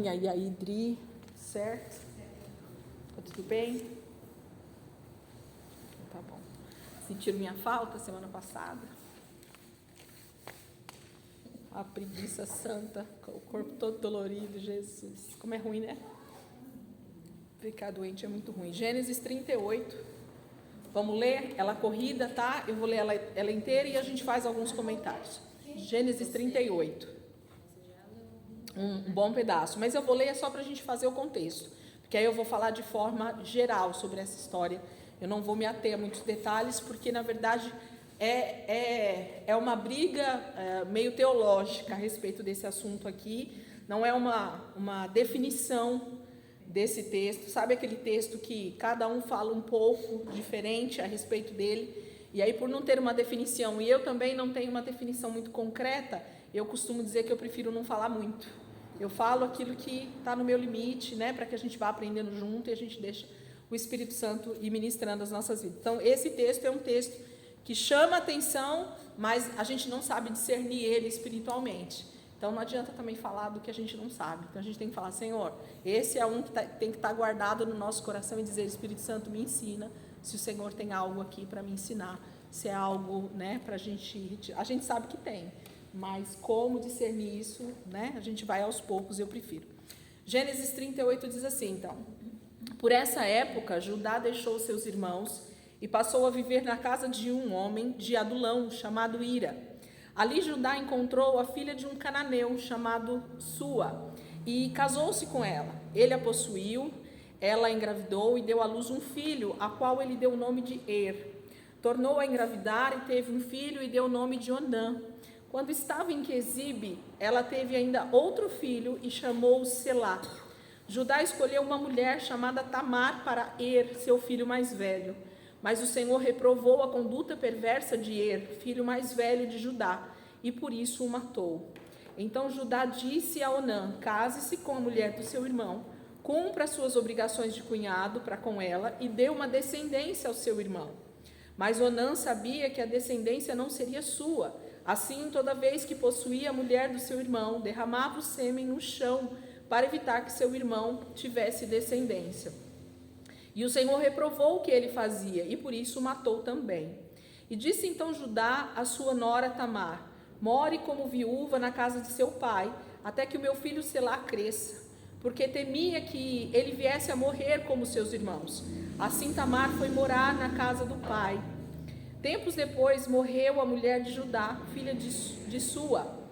Aninha e a Idri, certo? Tá tudo bem? Tá bom. Sentiram minha falta semana passada? A preguiça santa, o corpo todo dolorido, Jesus. Como é ruim, né? Ficar doente é muito ruim. Gênesis 38. Vamos ler ela corrida, tá? Eu vou ler ela inteira e a gente faz alguns comentários. Gênesis 38. Um bom pedaço, mas eu vou ler só para a gente fazer o contexto, porque aí eu vou falar de forma geral sobre essa história. Eu não vou me ater a muitos detalhes, porque na verdade é uma briga meio teológica a respeito desse assunto aqui. Não é uma definição desse texto, sabe aquele texto que cada um fala um pouco diferente a respeito dele, e aí por não ter uma definição, e eu também não tenho uma definição muito concreta, eu costumo dizer que eu prefiro não falar muito. Eu falo aquilo que está no meu limite, né, para que a gente vá aprendendo junto e a gente deixa o Espírito Santo ir ministrando as nossas vidas. Então, esse texto é um texto que chama atenção, mas a gente não sabe discernir ele espiritualmente. Então, não adianta também falar do que a gente não sabe. Então, a gente tem que falar, Senhor, esse é um que tem que estar guardado no nosso coração e dizer, Espírito Santo, me ensina, se o Senhor tem algo aqui para me ensinar, se é algo, né, para a gente sabe que tem. Mas como discernir isso, né? A gente vai aos poucos, eu prefiro. Gênesis 38 diz assim, então. Por essa época, Judá deixou seus irmãos e passou a viver na casa de um homem de Adulão, chamado Ira. Ali Judá encontrou a filha de um cananeu, chamado Sua, e casou-se com ela. Ele a possuiu, ela engravidou e deu à luz um filho, a qual ele deu o nome de Tornou a engravidar e teve um filho e deu o nome de Onã. Quando estava em Quezibe, ela teve ainda outro filho e chamou-o Selá. Judá escolheu uma mulher chamada Tamar para seu filho mais velho. Mas o Senhor reprovou a conduta perversa de filho mais velho de Judá, e por isso o matou. Então Judá disse a Onã, case-se com a mulher do seu irmão, cumpra suas obrigações de cunhado para com ela e dê uma descendência ao seu irmão. Mas Onã sabia que a descendência não seria sua. Assim, toda vez que possuía a mulher do seu irmão, derramava o sêmen no chão para evitar que seu irmão tivesse descendência. E o Senhor reprovou o que ele fazia, e por isso o matou também. E disse então Judá à sua nora Tamar, more como viúva na casa de seu pai, até que o meu filho Selá cresça, porque temia que ele viesse a morrer como seus irmãos. Assim Tamar foi morar na casa do pai. Tempos depois morreu a mulher de Judá, filha de Sua.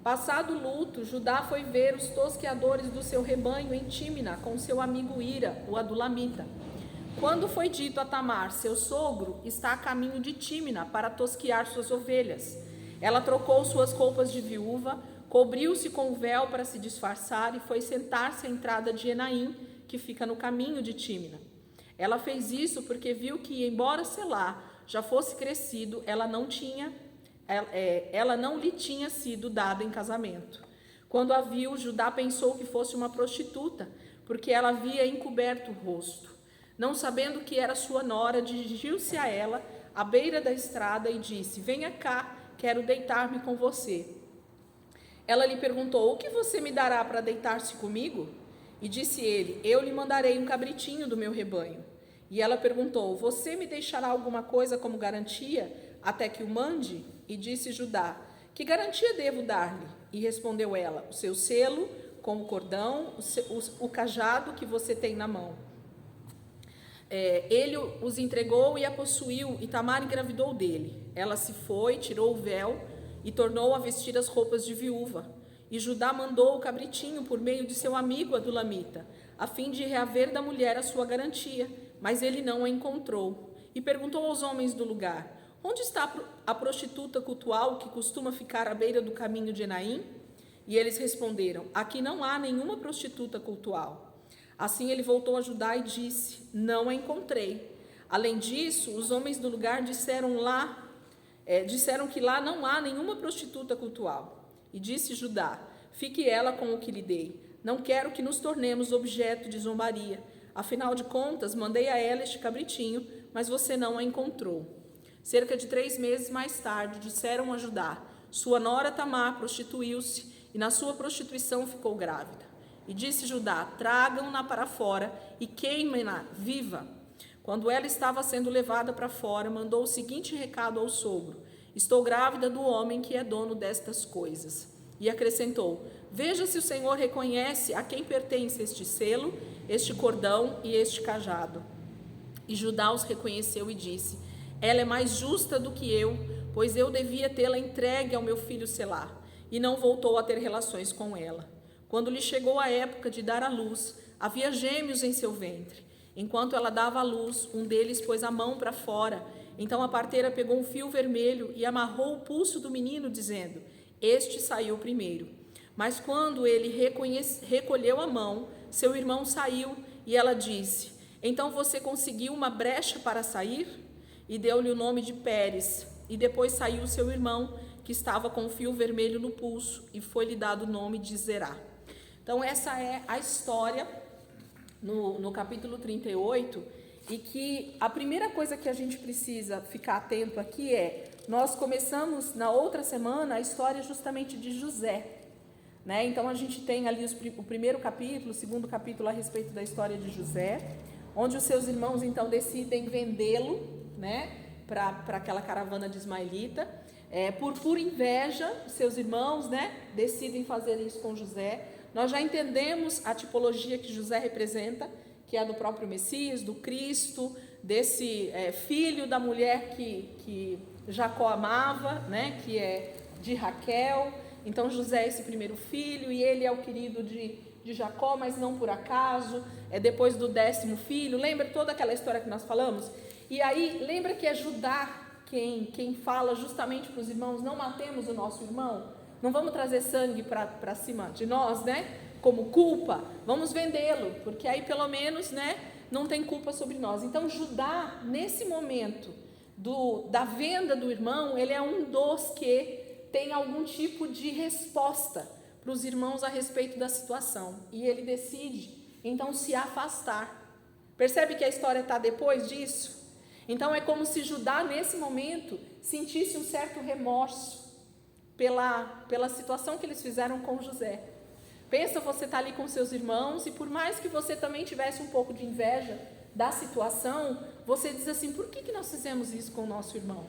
Passado o luto, Judá foi ver os tosqueadores do seu rebanho em Tímina com seu amigo Ira, o adulamita. Quando foi dito a Tamar, seu sogro está a caminho de Tímina para tosquear suas ovelhas. Ela trocou suas roupas de viúva, cobriu-se com o véu para se disfarçar e foi sentar-se à entrada de Enaim, que fica no caminho de Tímina. Ela fez isso porque viu que, embora Selá já fosse crescido, ela não lhe tinha sido dada em casamento. Quando a viu, Judá pensou que fosse uma prostituta, porque ela havia encoberto o rosto. Não sabendo que era sua nora, dirigiu-se a ela à beira da estrada e disse, venha cá, quero deitar-me com você. Ela lhe perguntou, o que você me dará para deitar-se comigo? E disse ele, eu lhe mandarei um cabritinho do meu rebanho. E ela perguntou, você me deixará alguma coisa como garantia até que o mande? E disse Judá, que garantia devo dar-lhe? E respondeu ela, o seu selo com o cordão, o cajado que você tem na mão. Ele os entregou e a possuiu, e Tamar engravidou dele. Ela se foi, tirou o véu e tornou a vestir as roupas de viúva. E Judá mandou o cabritinho por meio de seu amigo adulamita, a fim de reaver da mulher a sua garantia, mas ele não a encontrou. E perguntou aos homens do lugar, onde está a prostituta cultual que costuma ficar à beira do caminho de Enaim? E eles responderam, aqui não há nenhuma prostituta cultual. Assim ele voltou a Judá e disse, não a encontrei. Além disso, os homens do lugar disseram que lá não há nenhuma prostituta cultual. E disse Judá, fique ela com o que lhe dei. Não quero que nos tornemos objeto de zombaria. Afinal de contas, mandei a ela este cabritinho, mas você não a encontrou. Cerca de 3 meses mais tarde, disseram a Judá, sua nora Tamar prostituiu-se e na sua prostituição ficou grávida. E disse Judá: tragam-na para fora e queimem-na viva. Quando ela estava sendo levada para fora, mandou o seguinte recado ao sogro: estou grávida do homem que é dono destas coisas. E acrescentou: veja se o Senhor reconhece a quem pertence este selo, este cordão e este cajado. E Judá os reconheceu e disse: ela é mais justa do que eu, pois eu devia tê-la entregue ao meu filho Selá. E não voltou a ter relações com ela. Quando lhe chegou a época de dar à luz, havia gêmeos em seu ventre. Enquanto ela dava à luz, um deles pôs a mão para fora. Então a parteira pegou um fio vermelho e amarrou o pulso do menino, dizendo: este saiu primeiro. Mas quando ele recolheu a mão, seu irmão saiu, e ela disse: então você conseguiu uma brecha para sair? E deu-lhe o nome de Pérez. E depois saiu seu irmão, que estava com o fio vermelho no pulso, e foi-lhe dado o nome de Zerá. Então essa é a história no capítulo 38, e que a primeira coisa que a gente precisa ficar atento aqui é, nós começamos na outra semana a história justamente de José, né? Então a gente tem ali o primeiro capítulo, o segundo capítulo a respeito da história de José, onde os seus irmãos então decidem vendê-lo, né, para aquela caravana de ismaelita, por inveja, seus irmãos, né, decidem fazer isso com José. Nós já entendemos a tipologia que José representa, que é a do próprio Messias, do Cristo, desse filho da mulher que Jacó amava, né, que é de Raquel. Então José é esse primeiro filho, e ele é o querido de Jacó, mas não por acaso, é depois do 10º filho. Lembra toda aquela história que nós falamos? E aí, lembra que é Judá quem fala justamente para os irmãos: não matemos o nosso irmão, não vamos trazer sangue para cima de nós, né? Como culpa, vamos vendê-lo, porque aí pelo menos, né, não tem culpa sobre nós. Então Judá, nesse momento da venda do irmão, ele é um dos que tem algum tipo de resposta para os irmãos a respeito da situação, e ele decide então se afastar. Percebe que a história está depois disso? Então é como se Judá nesse momento sentisse um certo remorso pela situação que eles fizeram com José. Pensa, você está ali com seus irmãos, e por mais que você também tivesse um pouco de inveja da situação, você diz assim: por que nós fizemos isso com o nosso irmão?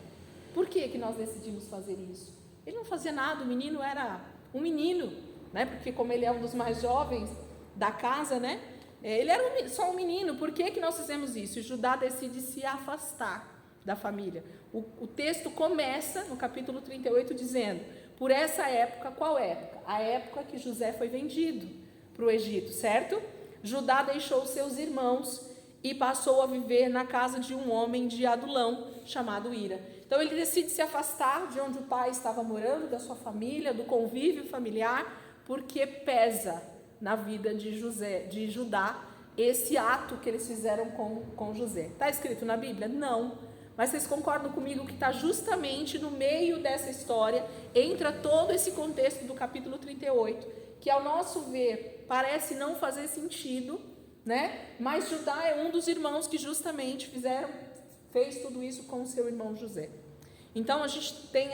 Por que nós decidimos fazer isso? Ele não fazia nada, o menino era um menino, né? Porque como ele é um dos mais jovens da casa, né? Ele era só um menino, por que nós fizemos isso? E Judá decide se afastar da família. O texto começa no capítulo 38 dizendo: por essa época, qual época? A época que José foi vendido para o Egito, certo? Judá deixou seus irmãos e passou a viver na casa de um homem de Adulão, chamado Ira. Então ele decide se afastar de onde o pai estava morando, da sua família, do convívio familiar, porque pesa na vida de Judá esse ato que eles fizeram com José. Está escrito na Bíblia? Não. Mas vocês concordam comigo que está justamente no meio dessa história, entra todo esse contexto do capítulo 38, que ao nosso ver parece não fazer sentido, né? Mas Judá é um dos irmãos que justamente fez tudo isso com o seu irmão José. Então a gente tem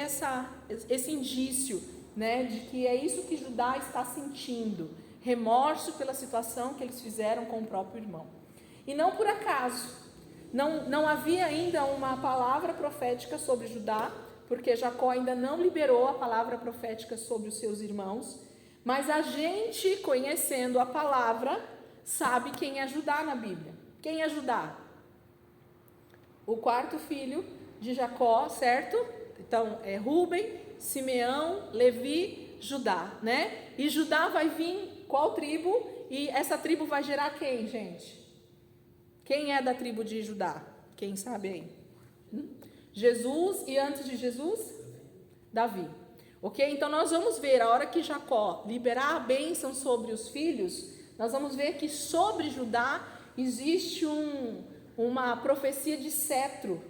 esse indício, né, de que é isso que Judá está sentindo, remorso pela situação que eles fizeram com o próprio irmão. E não por acaso, não havia ainda uma palavra profética sobre Judá, porque Jacó ainda não liberou a palavra profética sobre os seus irmãos, mas a gente, conhecendo a palavra, sabe quem é Judá na Bíblia. Quem é Judá? O 4º filho de Jacó, certo? Então é Rúben, Simeão, Levi, Judá, né? E Judá vai vir qual tribo? E essa tribo vai gerar quem, gente? Quem é da tribo de Judá? Quem sabe aí? Jesus, e antes de Jesus? Davi. Ok? Então nós vamos ver, a hora que Jacó liberar a bênção sobre os filhos, nós vamos ver que sobre Judá existe uma profecia de cetro,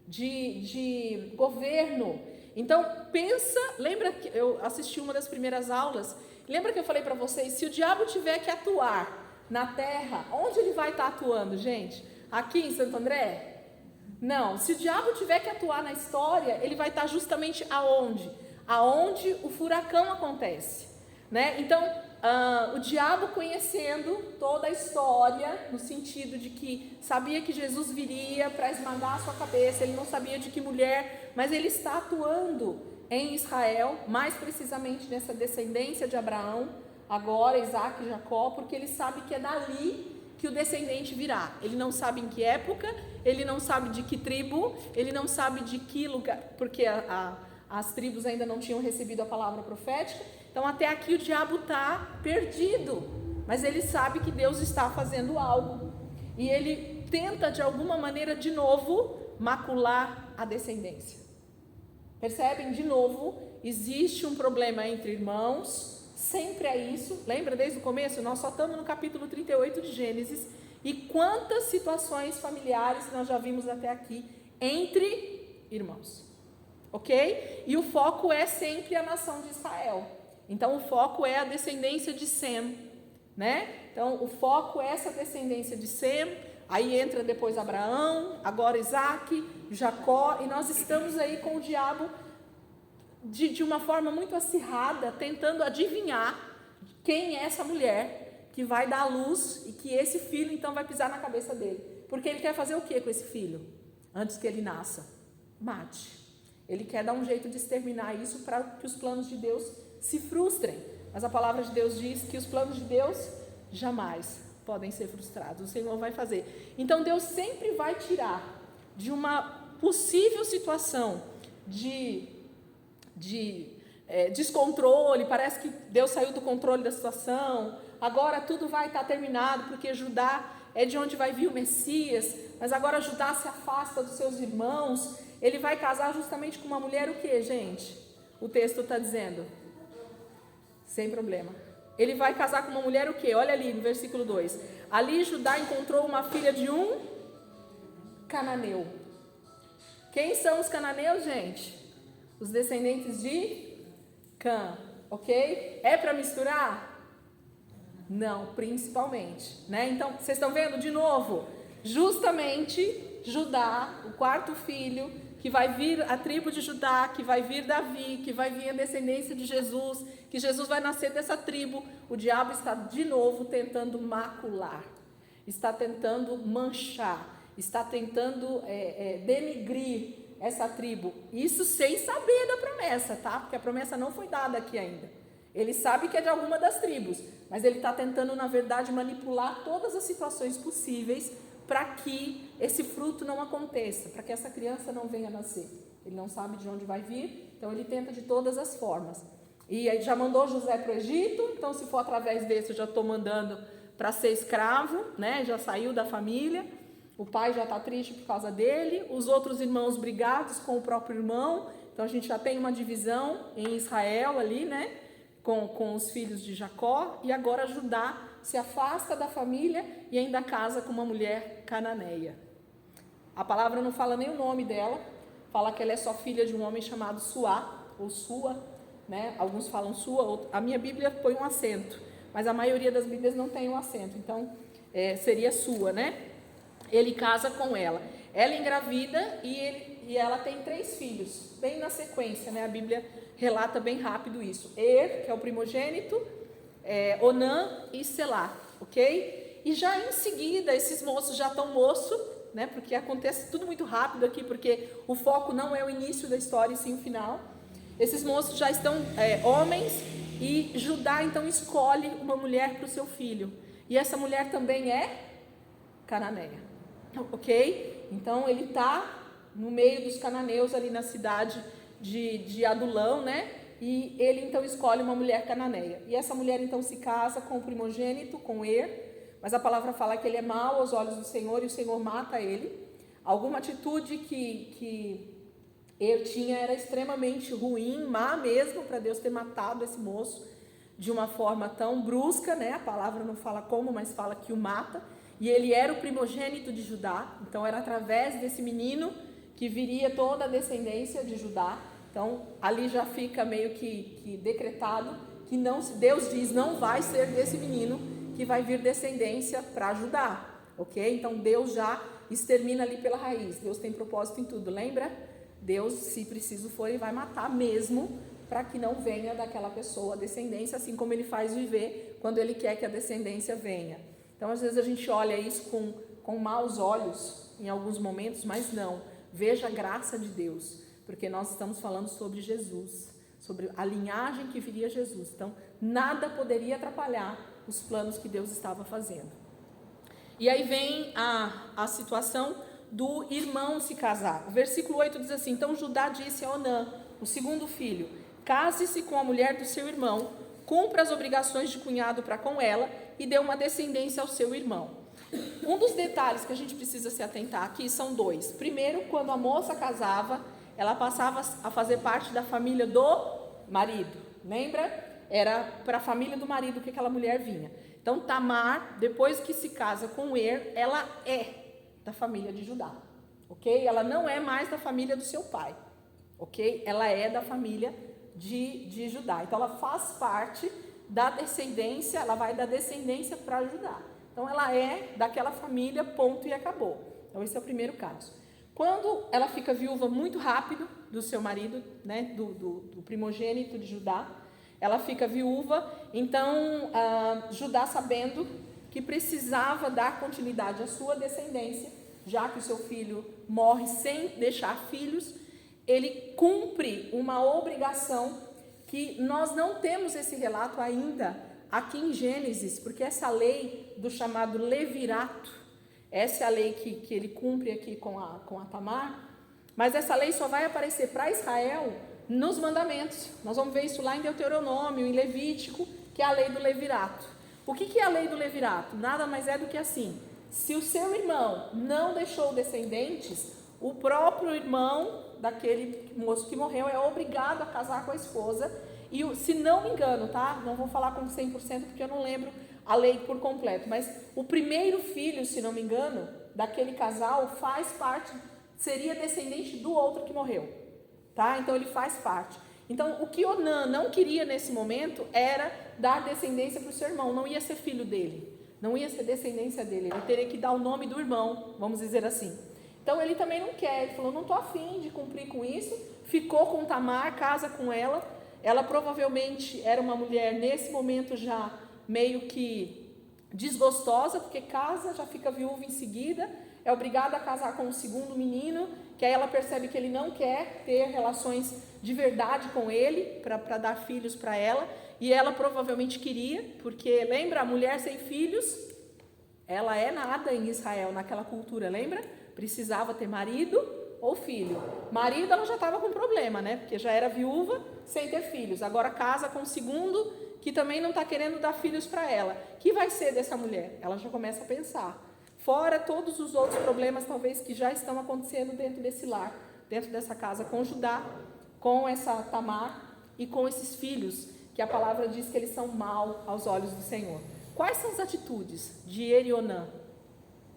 de governo. Então pensa, lembra que eu assisti uma das primeiras aulas, lembra que eu falei para vocês, se o diabo tiver que atuar na terra, onde ele vai estar atuando, gente? Aqui em Santo André? Não, se o diabo tiver que atuar na história, ele vai estar justamente aonde? Aonde o furacão acontece, né? Então, o diabo, conhecendo toda a história, no sentido de que sabia que Jesus viria para esmagar a sua cabeça, ele não sabia de que mulher, mas ele está atuando em Israel, mais precisamente nessa descendência de Abraão, agora Isaac e Jacó, porque ele sabe que é dali que o descendente virá. Ele não sabe em que época, ele não sabe de que tribo, ele não sabe de que lugar, porque as tribos ainda não tinham recebido a palavra profética. Então até aqui o diabo está perdido, mas ele sabe que Deus está fazendo algo, e ele tenta de alguma maneira de novo macular a descendência. Percebem? De novo, existe um problema entre irmãos, sempre é isso. Lembra desde o começo? Nós só estamos no capítulo 38 de Gênesis, e quantas situações familiares nós já vimos até aqui entre irmãos, ok? E o foco é sempre a nação de Israel. Então o foco é a descendência de Sem, né? Então o foco é essa descendência de Sem, aí entra depois Abraão, agora Isaac, Jacó, e nós estamos aí com o diabo de uma forma muito acirrada, tentando adivinhar quem é essa mulher que vai dar à luz e que esse filho então vai pisar na cabeça dele. Porque ele quer fazer o que com esse filho? Antes que ele nasça? Mate. Ele quer dar um jeito de exterminar isso para que os planos de Deus se frustrem, mas a palavra de Deus diz que os planos de Deus jamais podem ser frustrados, o Senhor vai fazer. Então Deus sempre vai tirar de uma possível situação de descontrole, parece que Deus saiu do controle da situação, agora tudo vai estar terminado, porque Judá é de onde vai vir o Messias, mas agora Judá se afasta dos seus irmãos, ele vai casar justamente com uma mulher, o que, gente? O texto está dizendo... Sem problema. Ele vai casar com uma mulher o quê? Olha ali no versículo 2. Ali Judá encontrou uma filha de um cananeu. Quem são os cananeus, gente? Os descendentes de Cã, ok? É para misturar? Não, principalmente, né? Então, vocês estão vendo de novo? Justamente Judá, o quarto filho, que vai vir a tribo de Judá, que vai vir Davi, que vai vir a descendência de Jesus, que Jesus vai nascer dessa tribo. O diabo está de novo tentando macular, está tentando manchar, está tentando denigrir essa tribo. Isso sem saber da promessa, tá? Porque a promessa não foi dada aqui ainda. Ele sabe que é de alguma das tribos, mas ele está tentando, na verdade, manipular todas as situações possíveis para que esse fruto não aconteça, para que essa criança não venha a nascer. Ele não sabe de onde vai vir, então ele tenta de todas as formas. E aí já mandou José para o Egito, então se for através desse eu já estou mandando para ser escravo, né? Já saiu da família, o pai já está triste por causa dele, os outros irmãos brigados com o próprio irmão, então a gente já tem uma divisão em Israel ali, né? Com os filhos de Jacó, e agora Judá se afasta da família e ainda casa com uma mulher cananeia. A palavra não fala nem o nome dela, fala que ela é só filha de um homem chamado Suá, ou Sua, né? Alguns falam Sua, a minha Bíblia põe um acento, mas a maioria das Bíblias não tem um acento, então seria Sua, né? Ele casa com ela, ela engravida e ela tem 3 filhos, bem na sequência, né? A Bíblia relata bem rápido isso. Que é o primogênito, Onã e Selá, ok? E já em seguida, esses moços já estão moço, né? Porque acontece tudo muito rápido aqui, porque o foco não é o início da história, e sim o final. Esses moços já estão homens, e Judá então escolhe uma mulher para o seu filho. E essa mulher também é cananeia, ok? Então ele está no meio dos cananeus ali na cidade de Adulão, né? E ele então escolhe uma mulher cananeia. E essa mulher então se casa com o primogênito, com mas a palavra fala que ele é mau aos olhos do Senhor e o Senhor mata ele. Alguma atitude que tinha era extremamente ruim, má mesmo, para Deus ter matado esse moço de uma forma tão brusca, né? A palavra não fala como, mas fala que o mata. E ele era o primogênito de Judá, então era através desse menino que viria toda a descendência de Judá. Então, ali já fica meio que decretado que não, Deus diz, não vai ser desse menino que vai vir descendência para Judá, ok? Então, Deus já extermina ali pela raiz. Deus tem propósito em tudo, lembra? Deus, se preciso for, ele vai matar mesmo para que não venha daquela pessoa a descendência, assim como ele faz viver quando ele quer que a descendência venha. Então, às vezes a gente olha isso com maus olhos em alguns momentos, mas não. Veja a graça de Deus, porque nós estamos falando sobre Jesus, sobre a linhagem que viria Jesus. Então, nada poderia atrapalhar os planos que Deus estava fazendo. E aí vem a situação do irmão se casar. O versículo 8 diz assim: então Judá disse a Onã, o segundo filho: case-se com a mulher do seu irmão, cumpra as obrigações de cunhado para com ela e dê uma descendência ao seu irmão. Um dos detalhes que a gente precisa se atentar aqui são dois. Primeiro, quando a moça casava, ela passava a fazer parte da família do marido. Lembra? Era para a família do marido que aquela mulher vinha. Então, Tamar, depois que se casa com Er, ela é da família de Judá, ok? Ela não é mais da família do seu pai, ok? Ela é da família de Judá. Então, ela faz parte da descendência, ela vai da descendência para Judá. Então, ela é daquela família, ponto e acabou. Então, esse é o primeiro caso. Quando ela fica viúva muito rápido do seu marido, né, do primogênito de Judá, ela fica viúva. Então, Judá, sabendo que precisava dar continuidade à sua descendência, já que o seu filho morre sem deixar filhos, ele cumpre uma obrigação que nós não temos esse relato ainda aqui em Gênesis, porque essa lei do chamado levirato, essa é a lei que ele cumpre aqui com a Tamar, mas essa lei só vai aparecer para Israel nos mandamentos. Nós vamos ver isso lá em Deuteronômio, em Levítico, que é a lei do levirato. O que é a lei do levirato? Nada mais é do que assim: se o seu irmão não deixou descendentes, o próprio irmão daquele moço que morreu é obrigado a casar com a esposa. E se não me engano, tá? Não vou falar com 100% porque eu não lembro a lei por completo, mas o primeiro filho, se não me engano, daquele casal faz parte, seria descendente do outro que morreu, tá? Então ele faz parte. Então o que Onã não queria nesse momento era dar descendência para o seu irmão, não ia ser filho dele, não ia ser descendência dele, ele teria que dar o nome do irmão, vamos dizer assim. Então ele também não quer, ele falou: não estou afim de cumprir com isso, ficou com Tamar, casa com ela. Ela provavelmente era uma mulher nesse momento já meio que desgostosa, porque casa, já fica viúva em seguida, é obrigada a casar com o segundo menino, que aí ela percebe que ele não quer ter relações de verdade com ele, para dar filhos para ela, e ela provavelmente queria, porque lembra, a mulher sem filhos, ela é nada em Israel, naquela cultura, lembra? Precisava ter marido ou filho. Marido, ela já estava com problema, né? Porque já era viúva sem ter filhos. Agora casa com o segundo, que também não está querendo dar filhos para ela. O que vai ser dessa mulher? Ela já começa a pensar. Fora todos os outros problemas, talvez, que já estão acontecendo dentro desse lar, dentro dessa casa, com Judá, com essa Tamar e com esses filhos, que a palavra diz que eles são mal aos olhos do Senhor. Quais são as atitudes de Er e Onã,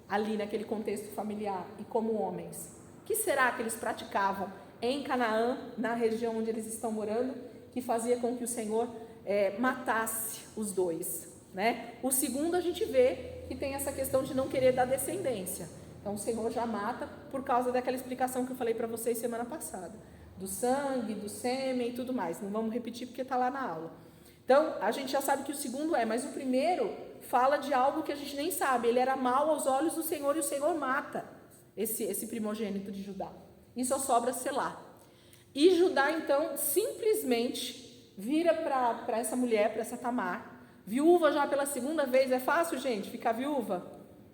ali naquele contexto familiar e como homens? O que será que eles praticavam em Canaã, na região onde eles estão morando, que fazia com que o Senhor matasse os dois, né? O segundo, a gente vê que tem essa questão de não querer dar descendência. Então o Senhor já mata por causa daquela explicação que eu falei para vocês semana passada, do sangue, do sêmen e tudo mais. Não vamos repetir porque está lá na aula. Então a gente já sabe que o segundo mas o primeiro fala de algo que a gente nem sabe. Ele era mau aos olhos do Senhor e o Senhor mata esse primogênito de Judá. E só sobra Selá. E Judá então simplesmente vira para essa mulher, para essa Tamar, viúva já pela segunda vez. É fácil, gente, ficar viúva?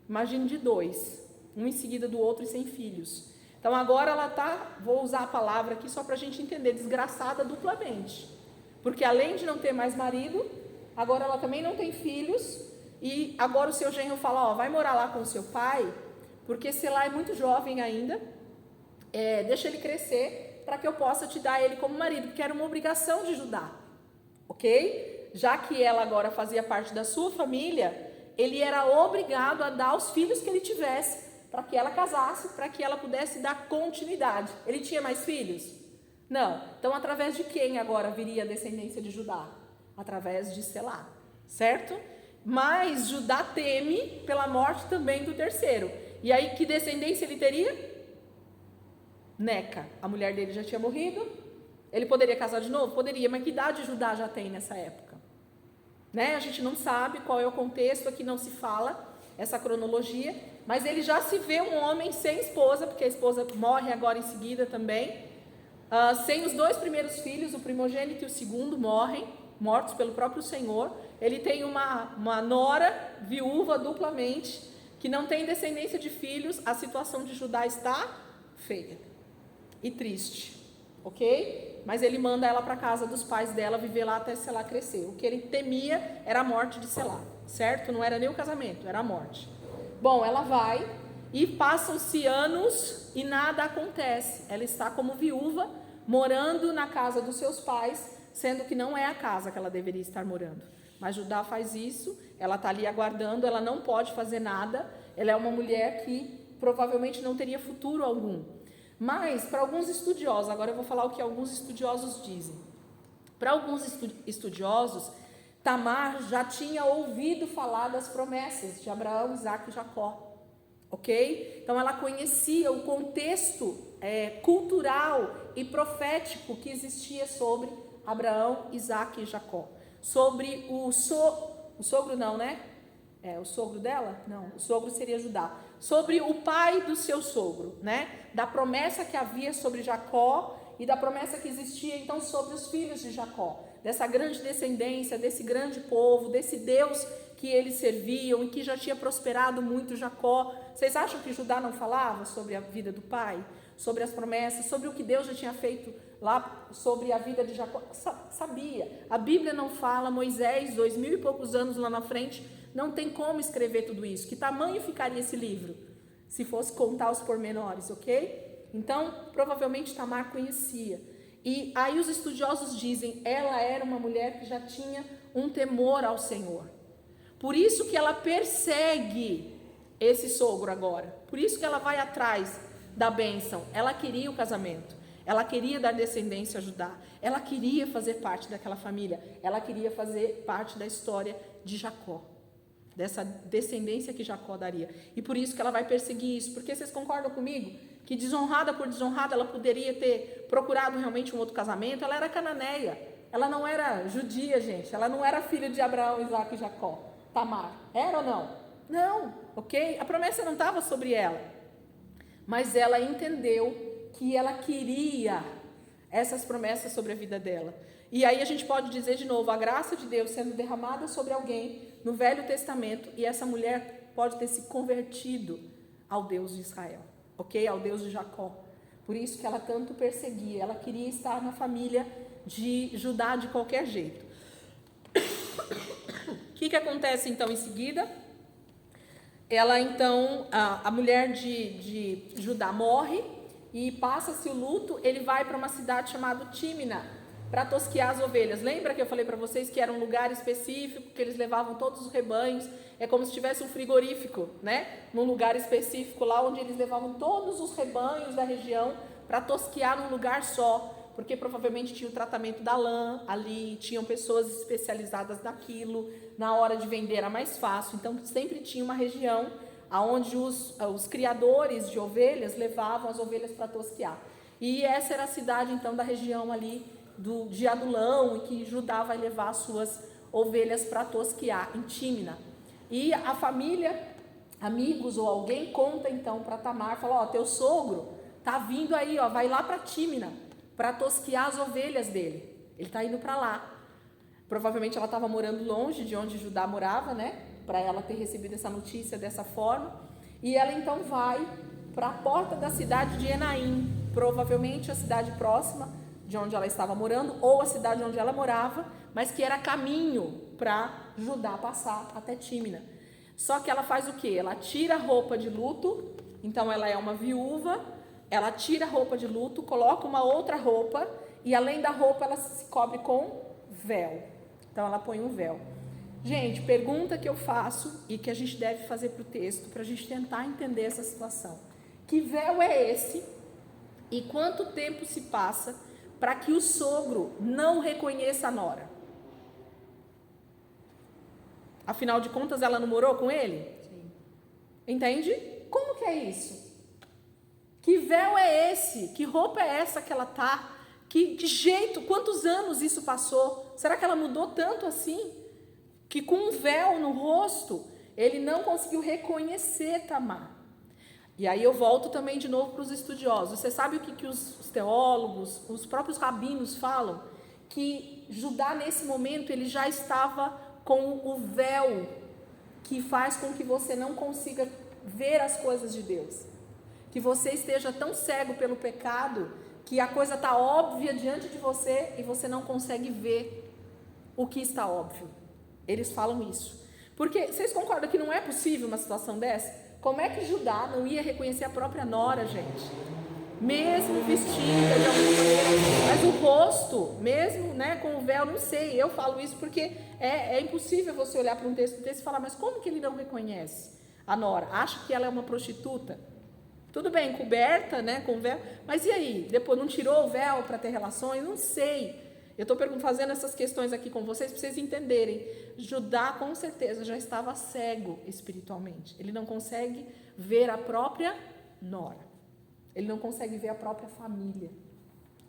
Imagine de dois, um em seguida do outro e sem filhos. Então agora ela está, vou usar a palavra aqui só para a gente entender, desgraçada duplamente. Porque além de não ter mais marido, agora ela também não tem filhos. E agora o seu genro fala: vai morar lá com o seu pai, porque Selá é muito jovem ainda, deixa ele crescer para que eu possa te dar ele como marido, porque era uma obrigação de Judá, ok? Já que ela agora fazia parte da sua família, ele era obrigado a dar os filhos que ele tivesse, para que ela casasse, para que ela pudesse dar continuidade. Ele tinha mais filhos? Não. Então, através de quem agora viria a descendência de Judá? Através de Selá, certo? Mas Judá teme pela morte também do terceiro. E aí, que descendência ele teria? Neca. A mulher dele já tinha morrido, Ele poderia casar de novo? Poderia, mas que idade Judá já tem nessa época? Né? A gente não sabe qual é o contexto, aqui não se fala essa cronologia, mas ele já se vê um homem sem esposa, porque a esposa morre agora em seguida também, sem os 2 primeiros filhos, o primogênito e o segundo mortos pelo próprio Senhor. Ele tem uma nora viúva duplamente, que não tem descendência de filhos. A situação de Judá está feia e triste, ok? Mas ele manda ela para a casa dos pais dela, viver lá até Selá crescer. O que ele temia era a morte de Selá, certo? Não era nem o casamento, era a morte. Bom, ela vai e passam-se anos e nada acontece. Ela está como viúva, morando na casa dos seus pais, sendo que não é a casa que ela deveria estar morando. Mas Judá faz isso, ela está ali aguardando, ela não pode fazer nada, ela é uma mulher que provavelmente não teria futuro algum. Mas, para alguns estudiosos, agora eu vou falar o que alguns estudiosos dizem. Para alguns estudiosos, Tamar já tinha ouvido falar das promessas de Abraão, Isaque e Jacó, ok? Então ela conhecia o contexto cultural e profético que existia sobre Abraão, Isaque e Jacó. Sobre o sogro não, né? O sogro dela? Não, o sogro seria Judá. Sobre o pai do seu sogro, né? Da promessa que havia sobre Jacó e da promessa que existia então sobre os filhos de Jacó. Dessa grande descendência, desse grande povo, desse Deus que eles serviam e que já tinha prosperado muito Jacó. Vocês acham que Judá não falava sobre a vida do pai? Sobre as promessas, sobre o que Deus já tinha feito lá, sobre a vida de Jacó? Sabia. A Bíblia não fala, Moisés, 2000 e poucos anos lá na frente, não tem como escrever tudo isso. Que tamanho ficaria esse livro, se fosse contar os pormenores, ok? Então, provavelmente Tamar conhecia. E aí os estudiosos dizem, ela era uma mulher que já tinha um temor ao Senhor. Por isso que ela persegue esse sogro agora. Por isso que ela vai atrás da bênção. Ela queria o casamento. Ela queria dar descendência a Judá. Ela queria fazer parte daquela família. Ela queria fazer parte da história de Jacó. Dessa descendência que Jacó daria. E por isso que ela vai perseguir isso. Porque vocês concordam comigo? Que desonrada por desonrada, ela poderia ter procurado realmente um outro casamento. Ela era cananeia. Ela não era judia, gente. Ela não era filha de Abraão, Isaque e Jacó. Tamar. Era ou não? Não, ok? A promessa não estava sobre ela. Mas ela entendeu que ela queria essas promessas sobre a vida dela. E aí a gente pode dizer de novo, a graça de Deus sendo derramada sobre alguém no Velho Testamento, e essa mulher pode ter se convertido ao Deus de Israel, ok? Ao Deus de Jacó. Por isso que ela tanto perseguia, ela queria estar na família de Judá de qualquer jeito. O que acontece então em seguida? Ela então, a mulher de Judá morre e passa-se o luto, ele vai para uma cidade chamada Tímina para tosquiar as ovelhas. Lembra que eu falei para vocês que era um lugar específico, que eles levavam todos os rebanhos, é como se tivesse um frigorífico, né? Num lugar específico lá onde eles levavam todos os rebanhos da região para tosquiar num lugar só, porque provavelmente tinha o tratamento da lã ali, tinham pessoas especializadas naquilo, na hora de vender era mais fácil, então sempre tinha uma região onde os criadores de ovelhas levavam as ovelhas para tosquiar. E essa era a cidade então da região ali de Adulão, e que Judá vai levar as suas ovelhas para tosquiar em Tímina. E a família, amigos ou alguém conta então para Tamar, fala, teu sogro tá vindo aí, vai lá para Tímina para tosquiar as ovelhas dele. Ele está indo para lá. Provavelmente ela estava morando longe de onde Judá morava, né? Para ela ter recebido essa notícia dessa forma. E ela então vai para a porta da cidade de Enaim, provavelmente a cidade próxima de onde ela estava morando, ou a cidade onde ela morava, mas que era caminho para Judá passar até Tímina. Só que ela faz o quê? Ela tira a roupa de luto, então ela é uma viúva, ela tira a roupa de luto, coloca uma outra roupa, e além da roupa ela se cobre com véu. Então ela põe um véu. Gente, pergunta que eu faço e que a gente deve fazer para o texto, para a gente tentar entender essa situação. Que véu é esse? E quanto tempo se passa para que o sogro não reconheça a nora? Afinal de contas, ela não morou com ele? Sim. Entende? Como que é isso? Que véu é esse? Que roupa é essa que ela tá? Que jeito, quantos anos isso passou? Será que ela mudou tanto assim? Que com um véu no rosto, ele não conseguiu reconhecer Tamar. E aí eu volto também de novo para os estudiosos. Você sabe o que os teólogos, os próprios rabinos falam? Que Judá nesse momento ele já estava com o véu que faz com que você não consiga ver as coisas de Deus. Que você esteja tão cego pelo pecado que a coisa está óbvia diante de você e você não consegue ver o que está óbvio. Eles falam isso. Porque vocês concordam que não é possível uma situação dessa? Como é que Judá não ia reconhecer a própria nora, gente? Mesmo vestida de alguma maneira, mas o rosto, mesmo, né, com o véu, não sei, eu falo isso porque é impossível você olhar para um texto desse e falar, mas como que ele não reconhece a nora? Acha que ela é uma prostituta? Tudo bem, coberta, né, com véu, mas e aí? Depois não tirou o véu para ter relações? Não sei. Eu estou fazendo essas questões aqui com vocês para vocês entenderem. Judá, com certeza, já estava cego espiritualmente. Ele não consegue ver a própria nora. Ele não consegue ver a própria família.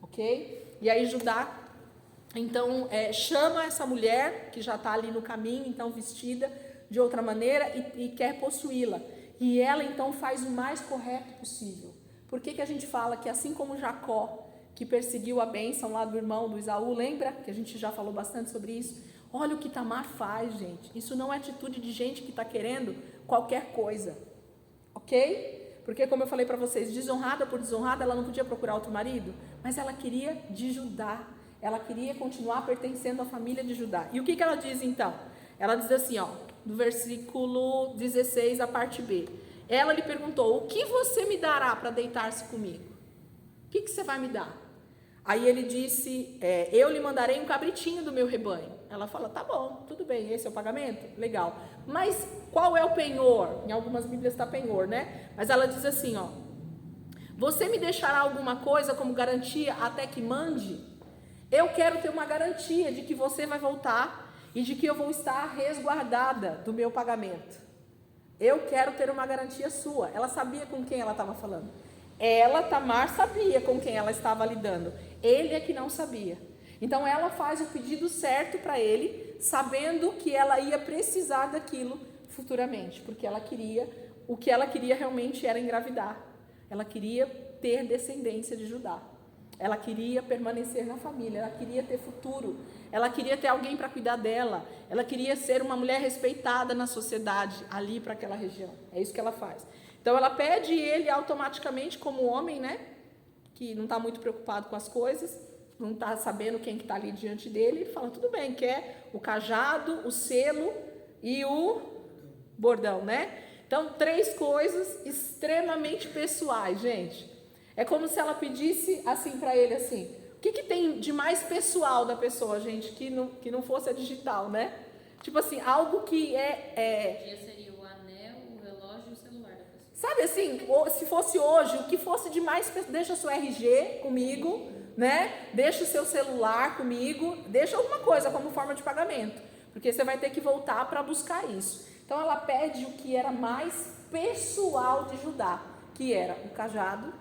Ok? E aí Judá, então, chama essa mulher, que já está ali no caminho, então vestida de outra maneira, e quer possuí-la. E ela, então, faz o mais correto possível. Por que a gente fala que assim como Jacó, que perseguiu a bênção lá do irmão do Esaú, lembra? Que a gente já falou bastante sobre isso. Olha o que Tamar faz, gente. Isso não é atitude de gente que está querendo qualquer coisa. Ok? Porque, como eu falei para vocês, desonrada por desonrada, ela não podia procurar outro marido, mas ela queria de Judá. Ela queria continuar pertencendo à família de Judá. E o que ela diz então? Ela diz assim, ó, do versículo 16, a parte B. Ela lhe perguntou, o que você me dará para deitar-se comigo? O que você vai me dar? Aí ele disse, eu lhe mandarei um cabritinho do meu rebanho. Ela fala, tá bom, tudo bem, esse é o pagamento? Legal. Mas qual é o penhor? Em algumas bíblias está penhor, né? Mas ela diz assim, ó, você me deixará alguma coisa como garantia até que mande? Eu quero ter uma garantia de que você vai voltar e de que eu vou estar resguardada do meu pagamento. Eu quero ter uma garantia sua. Ela sabia com quem ela estava falando. Ela, Tamar, sabia com quem ela estava lidando. Ele é que não sabia. Então ela faz o pedido certo para ele, sabendo que ela ia precisar daquilo futuramente, porque ela queria, o que ela queria realmente era engravidar. Ela queria ter descendência de Judá. Ela queria permanecer na família, ela queria ter futuro, ela queria ter alguém para cuidar dela, ela queria ser uma mulher respeitada na sociedade, ali para aquela região. É isso que ela faz. Então ela pede ele automaticamente como homem, né, que não está muito preocupado com as coisas, não está sabendo quem que está ali diante dele, ele fala, tudo bem, quer o cajado, o selo e o bordão, né? Então, 3 coisas extremamente pessoais, gente. É como se ela pedisse assim para ele, assim, o que tem de mais pessoal da pessoa, gente, que não fosse a digital, né? Tipo assim, algo que seria o anel, o relógio e o celular da pessoa. Sabe assim, se fosse hoje, o que fosse de mais, deixa o seu RG comigo, né? Deixa o seu celular comigo, deixa alguma coisa como forma de pagamento, porque você vai ter que voltar para buscar isso. Então ela pede o que era mais pessoal de Judá, que era o cajado,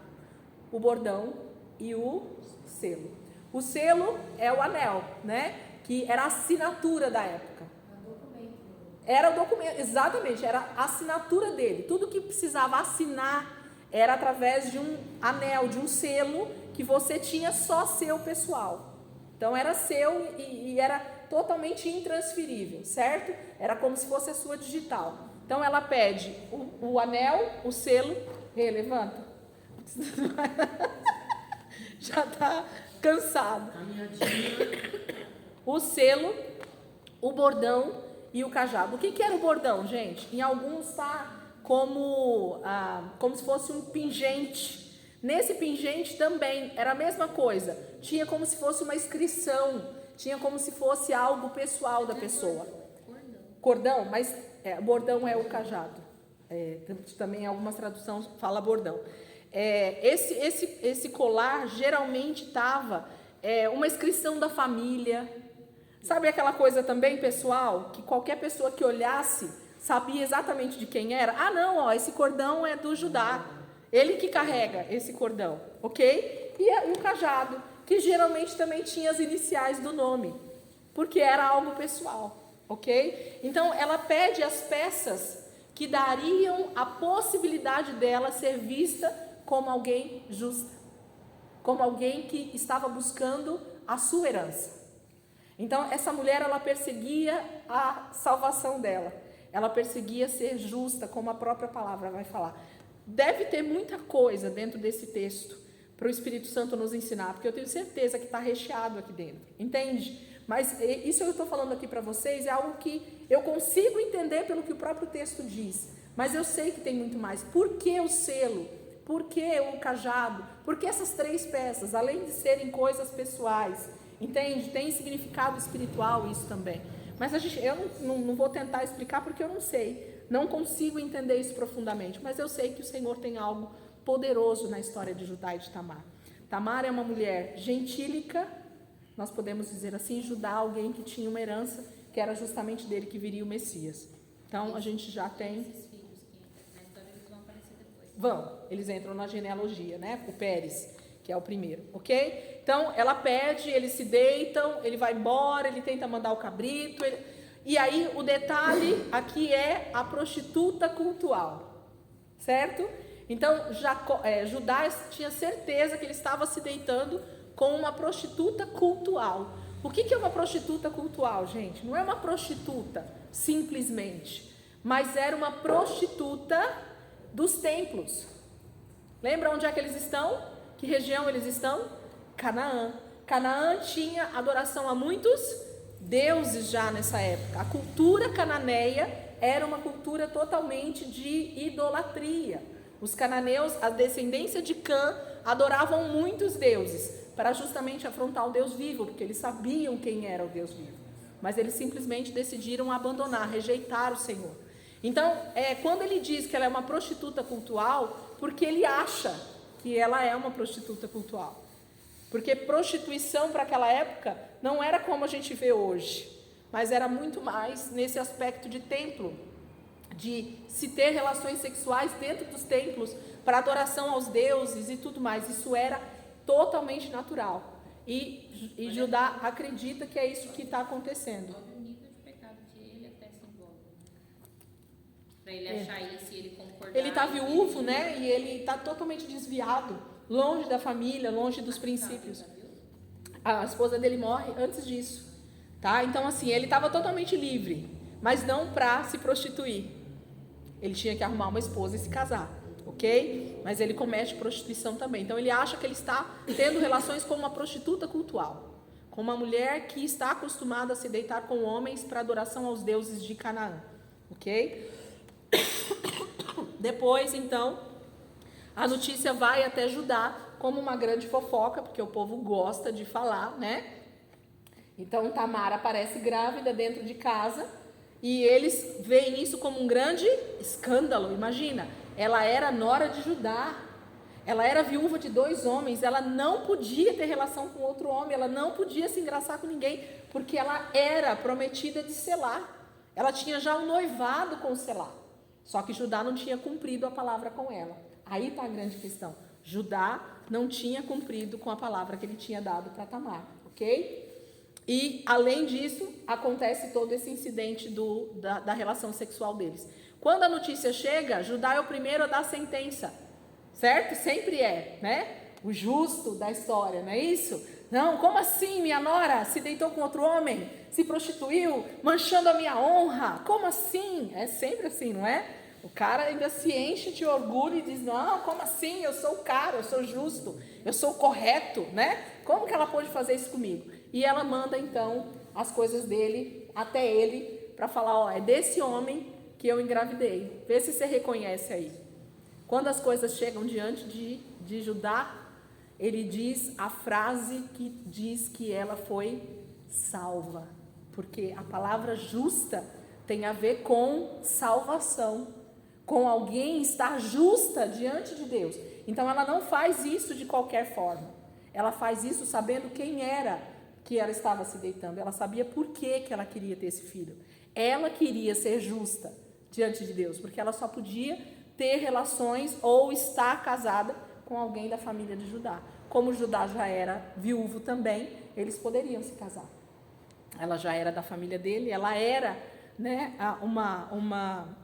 o bordão e o selo. O selo é o anel, né? Que era a assinatura da época. Era o documento, exatamente, era a assinatura dele. Tudo que precisava assinar era através de um anel, de um selo que você tinha só seu pessoal. Então era seu e era totalmente intransferível, certo? Era como se fosse a sua digital. Então ela pede o anel, o selo. Ei, levanta. Já está cansado. O selo, o bordão e o cajado. O que era o bordão, gente? Em alguns está como se fosse um pingente. Nesse pingente também era a mesma coisa. Tinha como se fosse uma inscrição. Tinha como se fosse algo pessoal da pessoa. Cordão, mas bordão é o cajado. Também algumas traduções fala bordão. Esse colar geralmente estava uma inscrição da família. Sabe aquela coisa também pessoal, que qualquer pessoa que olhasse sabia exatamente de quem era? Ah, não, ó, esse cordão é do Judá. Ele que carrega esse cordão, ok? E o cajado, que geralmente também tinha as iniciais do nome, porque era algo pessoal, ok? Então ela pede as peças que dariam a possibilidade dela ser vista como alguém justa, como alguém que estava buscando a sua herança. Então essa mulher, ela perseguia a salvação dela, ela perseguia ser justa, como a própria palavra vai falar. Deve ter muita coisa dentro desse texto para o Espírito Santo nos ensinar, porque eu tenho certeza que está recheado aqui dentro, entende? Mas isso que eu estou falando aqui para vocês é algo que eu consigo entender pelo que o próprio texto diz, mas eu sei que tem muito mais. Por que o selo? Por que o cajado? Por que essas 3 peças? Além de serem coisas pessoais, entende? Tem significado espiritual isso também. Mas eu não vou tentar explicar porque eu não sei. Não consigo entender isso profundamente. Mas eu sei que o Senhor tem algo poderoso na história de Judá e de Tamar. Tamar é uma mulher gentílica, nós podemos dizer assim, Judá, alguém que tinha uma herança, que era justamente dele que viria o Messias. Então a gente já tem... Esses filhos que na história eles vão aparecer depois. Eles entram na genealogia, né? O Pérez, que é o primeiro, ok? Então, ela pede, eles se deitam, ele vai embora, ele tenta mandar o cabrito, e aí o detalhe aqui é a prostituta cultual, certo? Então, Judá tinha certeza que ele estava se deitando com uma prostituta cultual. O que é uma prostituta cultual, gente? Não é uma prostituta, simplesmente, mas era uma prostituta dos templos. Lembra onde é que eles estão? Que região eles estão? Canaã. Canaã tinha adoração a muitos deuses já nessa época. A cultura cananeia era uma cultura totalmente de idolatria. Os cananeus, a descendência de Cã, adoravam muitos deuses para justamente afrontar o Deus vivo, porque eles sabiam quem era o Deus vivo. Mas eles simplesmente decidiram abandonar, rejeitar o Senhor. Então, quando ele diz que ela é uma prostituta cultual, porque ele acha que ela é uma prostituta cultual. Porque prostituição para aquela época não era como a gente vê hoje, mas era muito mais nesse aspecto de templo, de se ter relações sexuais dentro dos templos para adoração aos deuses e tudo mais. Isso era totalmente natural. E Judá acredita que é isso que está acontecendo. Olha o nível de pecado que ele até se envolve. Para ele achar isso e ele concordar. Ele está viúvo, né? E ele está totalmente desviado, longe da família, longe dos princípios. A esposa dele morre antes disso, tá? Então, assim, ele estava totalmente livre, mas não para se prostituir. Ele tinha que arrumar uma esposa e se casar, ok? Mas ele comete prostituição também. Então, ele acha que ele está tendo relações com uma prostituta cultual, com uma mulher que está acostumada a se deitar com homens para adoração aos deuses de Canaã, ok? Depois, então, a notícia vai até Judá como uma grande fofoca, porque o povo gosta de falar, né? Então, Tamar aparece grávida dentro de casa e eles veem isso como um grande escândalo. Imagina, ela era nora de Judá, ela era viúva de 2 homens, ela não podia ter relação com outro homem, ela não podia se engraçar com ninguém, porque ela era prometida de selar. Ela tinha já um noivado com selar. Só que Judá não tinha cumprido a palavra com ela. Aí está a grande questão. Judá não tinha cumprido com a palavra que ele tinha dado para Tamar, ok? E, além disso, acontece todo esse incidente da relação sexual deles. Quando a notícia chega, Judá é o primeiro a dar sentença, certo? Sempre é, né? O justo da história, não é isso? Não, como assim? Minha nora se deitou com outro homem? Se prostituiu? Manchando a minha honra? Como assim? É sempre assim, não é? O cara ainda se enche de orgulho e diz, não, como assim? Eu sou o cara, eu sou justo, eu sou correto, né? Como que ela pôde fazer isso comigo? E ela manda, então, as coisas dele até ele para falar, ó, é desse homem que eu engravidei. Vê se você reconhece aí. Quando as coisas chegam diante de Judá, ele diz a frase que diz que ela foi salva. Porque a palavra justa tem a ver com salvação, com alguém estar justa diante de Deus. Então ela não faz isso de qualquer forma. Ela faz isso sabendo quem era que ela estava se deitando. Ela sabia por que ela queria ter esse filho. Ela queria ser justa diante de Deus, porque ela só podia ter relações ou estar casada com alguém da família de Judá. como Judá já era viúvo também, eles poderiam se casar. Ela já era da família dele, ela era, né, uma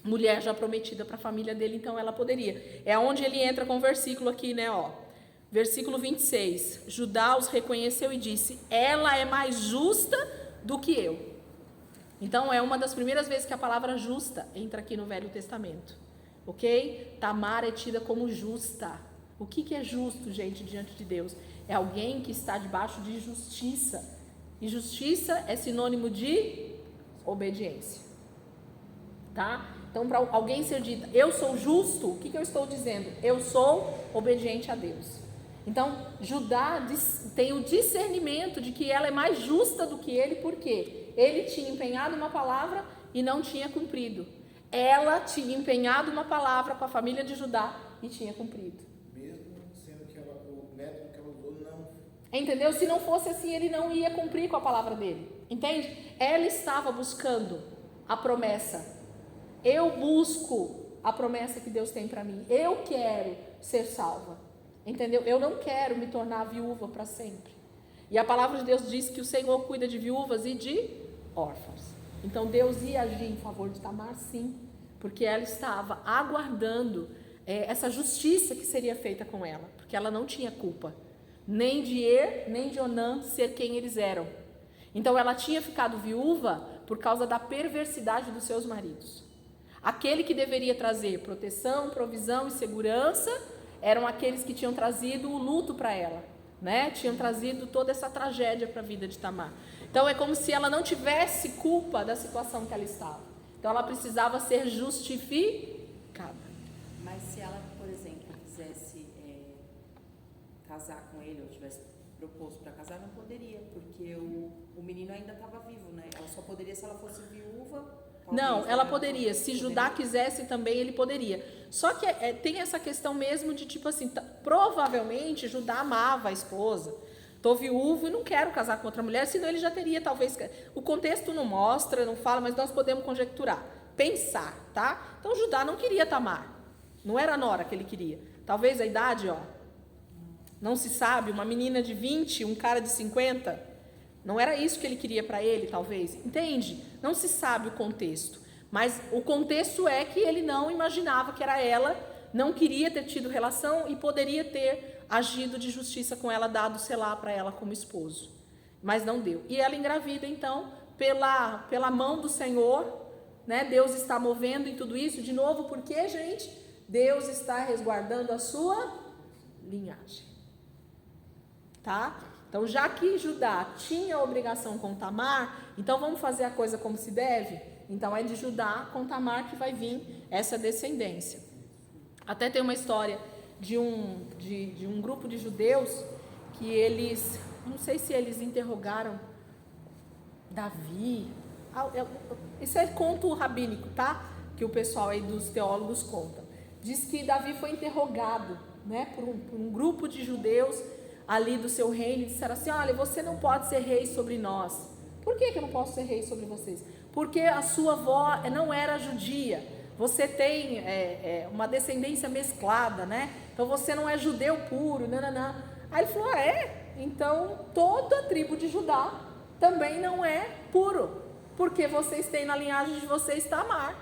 mulher já prometida para a família dele, então ela poderia. É onde ele entra com o versículo aqui, né, ó. Versículo 26. Judá os reconheceu e disse: ela é mais justa do que eu. Então é uma das primeiras vezes que a palavra justa entra aqui no Velho Testamento. Ok? Tamar é tida como justa. O que é justo, gente, diante de Deus? É alguém que está debaixo de justiça. E justiça é sinônimo de obediência. Tá? Então, para alguém ser dita, eu sou justo, o que eu estou dizendo? Eu sou obediente a Deus. Então, Judá tem o discernimento de que ela é mais justa do que ele, por quê? Ele tinha empenhado uma palavra e não tinha cumprido. Ela tinha empenhado uma palavra com a família de Judá e tinha cumprido. Mesmo sendo que o método que ela usou não... Entendeu? Se não fosse assim, ele não ia cumprir com a palavra dele. Entende? Ela estava buscando a promessa. Eu busco a promessa que Deus tem para mim. Eu quero ser salva. Entendeu? Eu não quero me tornar viúva para sempre. E a palavra de Deus diz que o Senhor cuida de viúvas e de órfãos. Então Deus ia agir em favor de Tamar, sim, porque ela estava aguardando essa justiça que seria feita com ela, porque ela não tinha culpa, nem de Er, nem de Onã ser quem eles eram. Então ela tinha ficado viúva por causa da perversidade dos seus maridos. Aquele que deveria trazer proteção, provisão e segurança eram aqueles que tinham trazido o luto para ela, né? Tinham trazido toda essa tragédia para a vida de Tamar. Então é como se ela não tivesse culpa da situação que ela estava. Então ela precisava ser justificada. Mas se ela, por exemplo, quisesse casar com ele, ou tivesse proposto para casar, não poderia, porque o menino ainda estava vivo, né? Ela só poderia se ela fosse viúva. Não, ela poderia. Se Judá quisesse também, ele poderia. Só que tem essa questão mesmo de tipo assim, provavelmente Judá amava a esposa. Estou viúvo e não quero casar com outra mulher, senão ele já teria talvez... O contexto não mostra, não fala, mas nós podemos conjecturar, pensar, tá? Então Judá não queria Tamar. Não era a nora que ele queria. Talvez a idade, ó, não se sabe, uma menina de 20, um cara de 50... Não era isso que ele queria para ele, talvez. Entende? Não se sabe o contexto. Mas o contexto é que ele não imaginava que era ela, não queria ter tido relação e poderia ter agido de justiça com ela, dado selar para ela como esposo. Mas não deu. E ela engravida, então, pela mão do Senhor, né? Deus está movendo em tudo isso. De novo, porque, gente, Deus está resguardando a sua linhagem. Tá? Então, já que Judá tinha obrigação com Tamar, então vamos fazer a coisa como se deve? Então, é de Judá com Tamar que vai vir essa descendência. Até tem uma história de um grupo de judeus que eles, não sei se eles interrogaram Davi, isso é conto rabínico, tá? Que o pessoal aí dos teólogos conta. Diz que Davi foi interrogado, né, por um grupo de judeus ali do seu reino, e disseram assim: olha, você não pode ser rei sobre nós. Por que eu não posso ser rei sobre vocês? Porque a sua avó não era judia, você tem uma descendência mesclada, né? Então você não é judeu puro, nananã. Aí ele falou: então toda a tribo de Judá também não é puro, porque vocês têm na linhagem de vocês Tamar.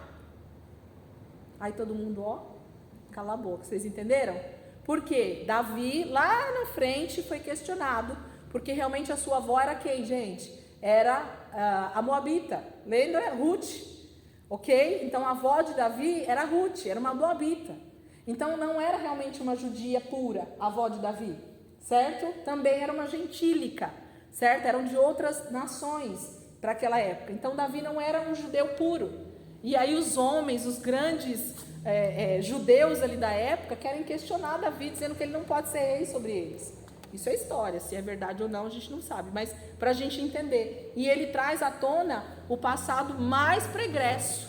Aí todo mundo, ó, cala a boca, vocês entenderam? Porque Davi, lá na frente, foi questionado, porque realmente a sua avó era quem, gente? Era a Moabita, lembra? Ruth, ok? Então a avó de Davi era Ruth, era uma Moabita. Então não era realmente uma judia pura, a avó de Davi, certo? Também era uma gentílica, certo? Eram de outras nações para aquela época. Então Davi não era um judeu puro. E aí os homens, os grandes judeus ali da época querem questionar Davi, dizendo que ele não pode ser rei sobre eles. Isso é história, se é verdade ou não a gente não sabe, mas para a gente entender. E ele traz à tona o passado mais pregresso,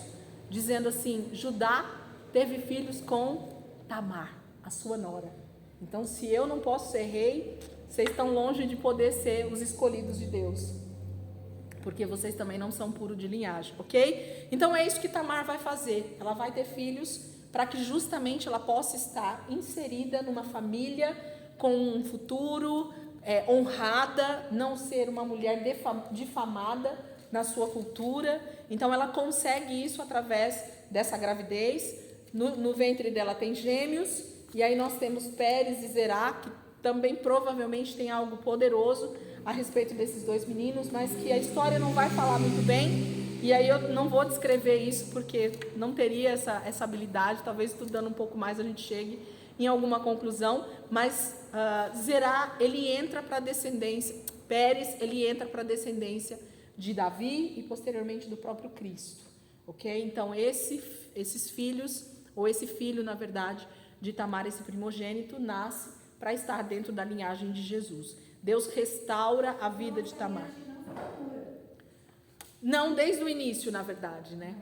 dizendo assim: Judá teve filhos com Tamar, a sua nora. Então, se eu não posso ser rei, vocês estão longe de poder ser os escolhidos de Deus, porque vocês também não são puros de linhagem, ok? Então é isso que Tamar vai fazer. Ela vai ter filhos para que justamente ela possa estar inserida numa família com um futuro, honrada, não ser uma mulher difamada na sua cultura. Então ela consegue isso através dessa gravidez. No ventre dela tem gêmeos, e aí nós temos Pérez e Zerá, que também provavelmente tem algo poderoso a respeito desses dois meninos, mas que a história não vai falar muito bem, e aí eu não vou descrever isso porque não teria essa habilidade. Talvez estudando um pouco mais a gente chegue em alguma conclusão, mas Zerá, ele entra para a descendência, Pérez, ele entra para a descendência de Davi e posteriormente do próprio Cristo, ok? Então esses filhos, ou esse filho na verdade de Tamar, esse primogênito, nasce para estar dentro da linhagem de Jesus. Deus restaura a vida de Tamar. Não desde o início, na verdade, né?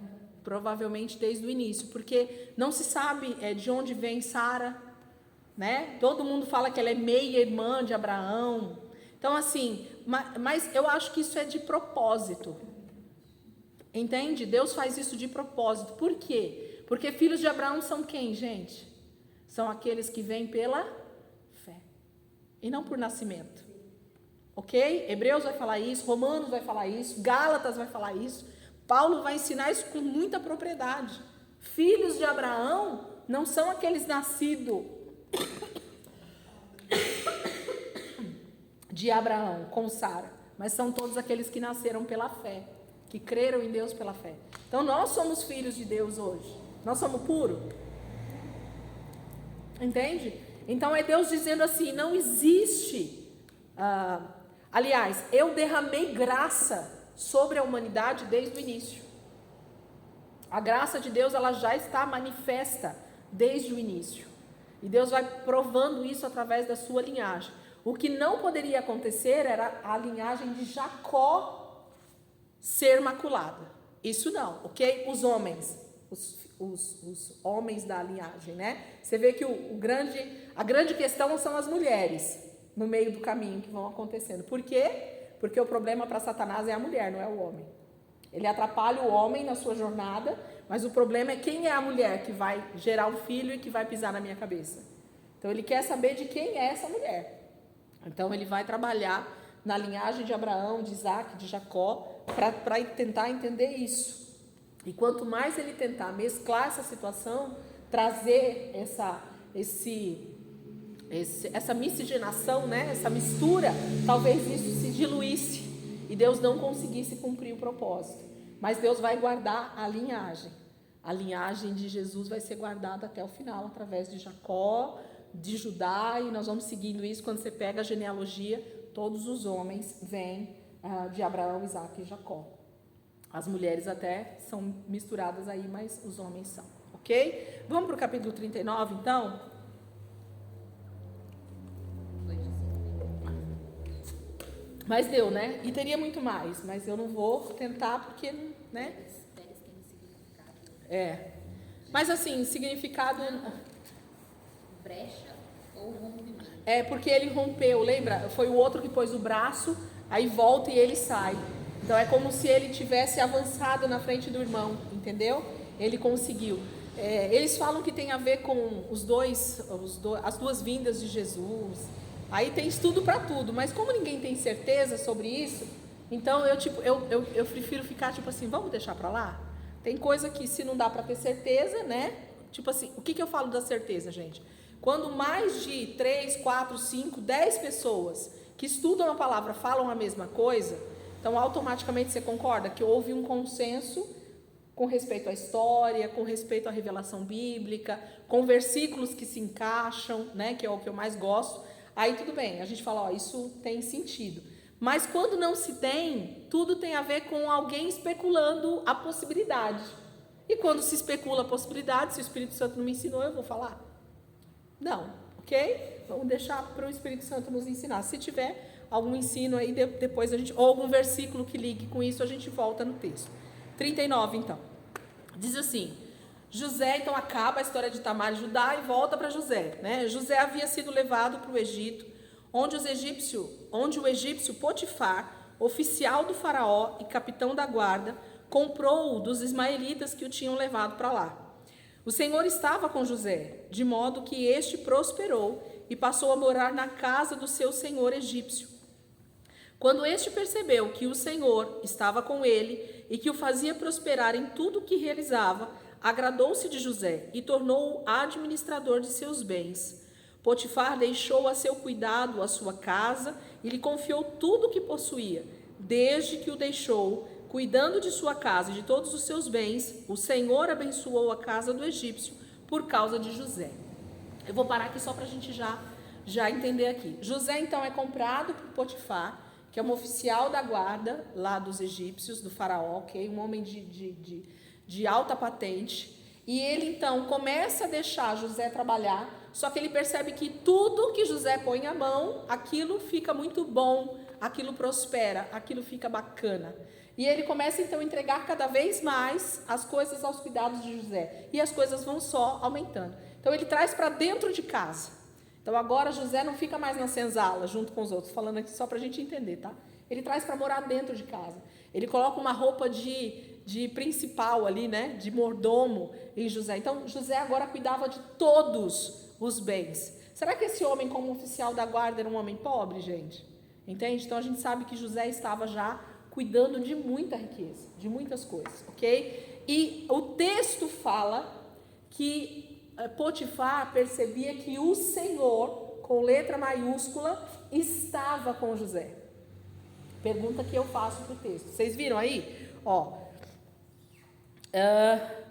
Provavelmente desde o início, porque não se sabe de onde vem Sara, né? Todo mundo fala que ela é meia-irmã de Abraão. Então, assim, mas eu acho que isso é de propósito. Entende? Deus faz isso de propósito. Por quê? Porque filhos de Abraão são quem, gente? São aqueles que vêm pela fé e não por nascimento. Ok? Hebreus vai falar isso, Romanos vai falar isso, Gálatas vai falar isso. Paulo vai ensinar isso com muita propriedade. Filhos de Abraão não são aqueles nascidos de Abraão com Sara, mas são todos aqueles que nasceram pela fé, que creram em Deus pela fé. Então nós somos filhos de Deus hoje. Nós somos puros. Entende? Então é Deus dizendo assim, não existe... aliás, eu derramei graça sobre a humanidade desde o início. A graça de Deus, ela já está manifesta desde o início. E Deus vai provando isso através da sua linhagem. O que não poderia acontecer era a linhagem de Jacó ser maculada. Isso não, ok? Os homens, os homens da linhagem, né? Você vê que a grande questão são as mulheres no meio do caminho que vão acontecendo. Por quê? Porque o problema para Satanás é a mulher, não é o homem. Ele atrapalha o homem na sua jornada, mas o problema é quem é a mulher que vai gerar o filho e que vai pisar na minha cabeça. Então ele quer saber de quem é essa mulher. Então ele vai trabalhar na linhagem de Abraão, de Isaac, de Jacó, para tentar entender isso. E quanto mais ele tentar mesclar essa situação, trazer essa miscigenação, né? Essa mistura, talvez isso se diluísse e Deus não conseguisse cumprir o propósito. Mas Deus vai guardar a linhagem. A linhagem de Jesus vai ser guardada até o final, através de Jacó, de Judá, e nós vamos seguindo isso. Quando você pega a genealogia, todos os homens vêm de Abraão, Isaac e Jacó. As mulheres até são misturadas aí, mas os homens são, ok? Vamos para o capítulo 39, então? Mas deu, né? E teria muito mais, mas eu não vou tentar porque, né? Mas assim, significado... Brecha ou rompimento? Porque ele rompeu, lembra? Foi o outro que pôs o braço, aí volta e ele sai. Então é como se ele tivesse avançado na frente do irmão, entendeu? Ele conseguiu. Eles falam que tem a ver com as duas vindas de Jesus. Aí tem estudo para tudo, mas como ninguém tem certeza sobre isso, então eu prefiro ficar tipo assim, vamos deixar para lá? Tem coisa que se não dá para ter certeza, né? Tipo assim, o que eu falo da certeza, gente? Quando mais de 3, 4, 5, 10 pessoas que estudam a palavra falam a mesma coisa, então automaticamente você concorda que houve um consenso com respeito à história, com respeito à revelação bíblica, com versículos que se encaixam, né? Que é o que eu mais gosto. Aí tudo bem, a gente fala, isso tem sentido. Mas quando não se tem, tudo tem a ver com alguém especulando a possibilidade. E quando se especula a possibilidade, se o Espírito Santo não me ensinou, eu vou falar? Não, ok? Vamos deixar para o Espírito Santo nos ensinar. Se tiver algum ensino aí, depois ou algum versículo que ligue com isso, a gente volta no texto. 39, então. Diz assim... José, então, acaba a história de Tamar e Judá e volta para José, né? José havia sido levado para o Egito, onde o egípcio Potifar, oficial do faraó e capitão da guarda, comprou-o dos ismaelitas que o tinham levado para lá. O Senhor estava com José, de modo que este prosperou e passou a morar na casa do seu senhor egípcio. Quando este percebeu que o Senhor estava com ele e que o fazia prosperar em tudo o que realizava, agradou-se de José e tornou-o administrador de seus bens. Potifar deixou a seu cuidado a sua casa e lhe confiou tudo o que possuía. Desde que o deixou, cuidando de sua casa e de todos os seus bens, o Senhor abençoou a casa do egípcio por causa de José. Eu vou parar aqui só para a gente já entender aqui. José, então, é comprado por Potifar, que é um oficial da guarda lá dos egípcios, do faraó, ok? Um homem de alta patente. E ele, então, começa a deixar José trabalhar, só que ele percebe que tudo que José põe a mão, aquilo fica muito bom, aquilo prospera, aquilo fica bacana. E ele começa, então, a entregar cada vez mais as coisas aos cuidados de José. E as coisas vão só aumentando. Então, ele traz para dentro de casa. Então, agora José não fica mais na senzala junto com os outros, falando aqui só para a gente entender, tá? Ele traz para morar dentro de casa. Ele coloca uma roupa de principal ali, né? De mordomo em José. Então, José agora cuidava de todos os bens. Será que esse homem, como oficial da guarda, era um homem pobre, gente? Entende? Então, a gente sabe que José estava já cuidando de muita riqueza, de muitas coisas, ok? E o texto fala que Potifar percebia que o Senhor, com letra maiúscula, estava com José. Pergunta que eu faço para o texto. Vocês viram aí?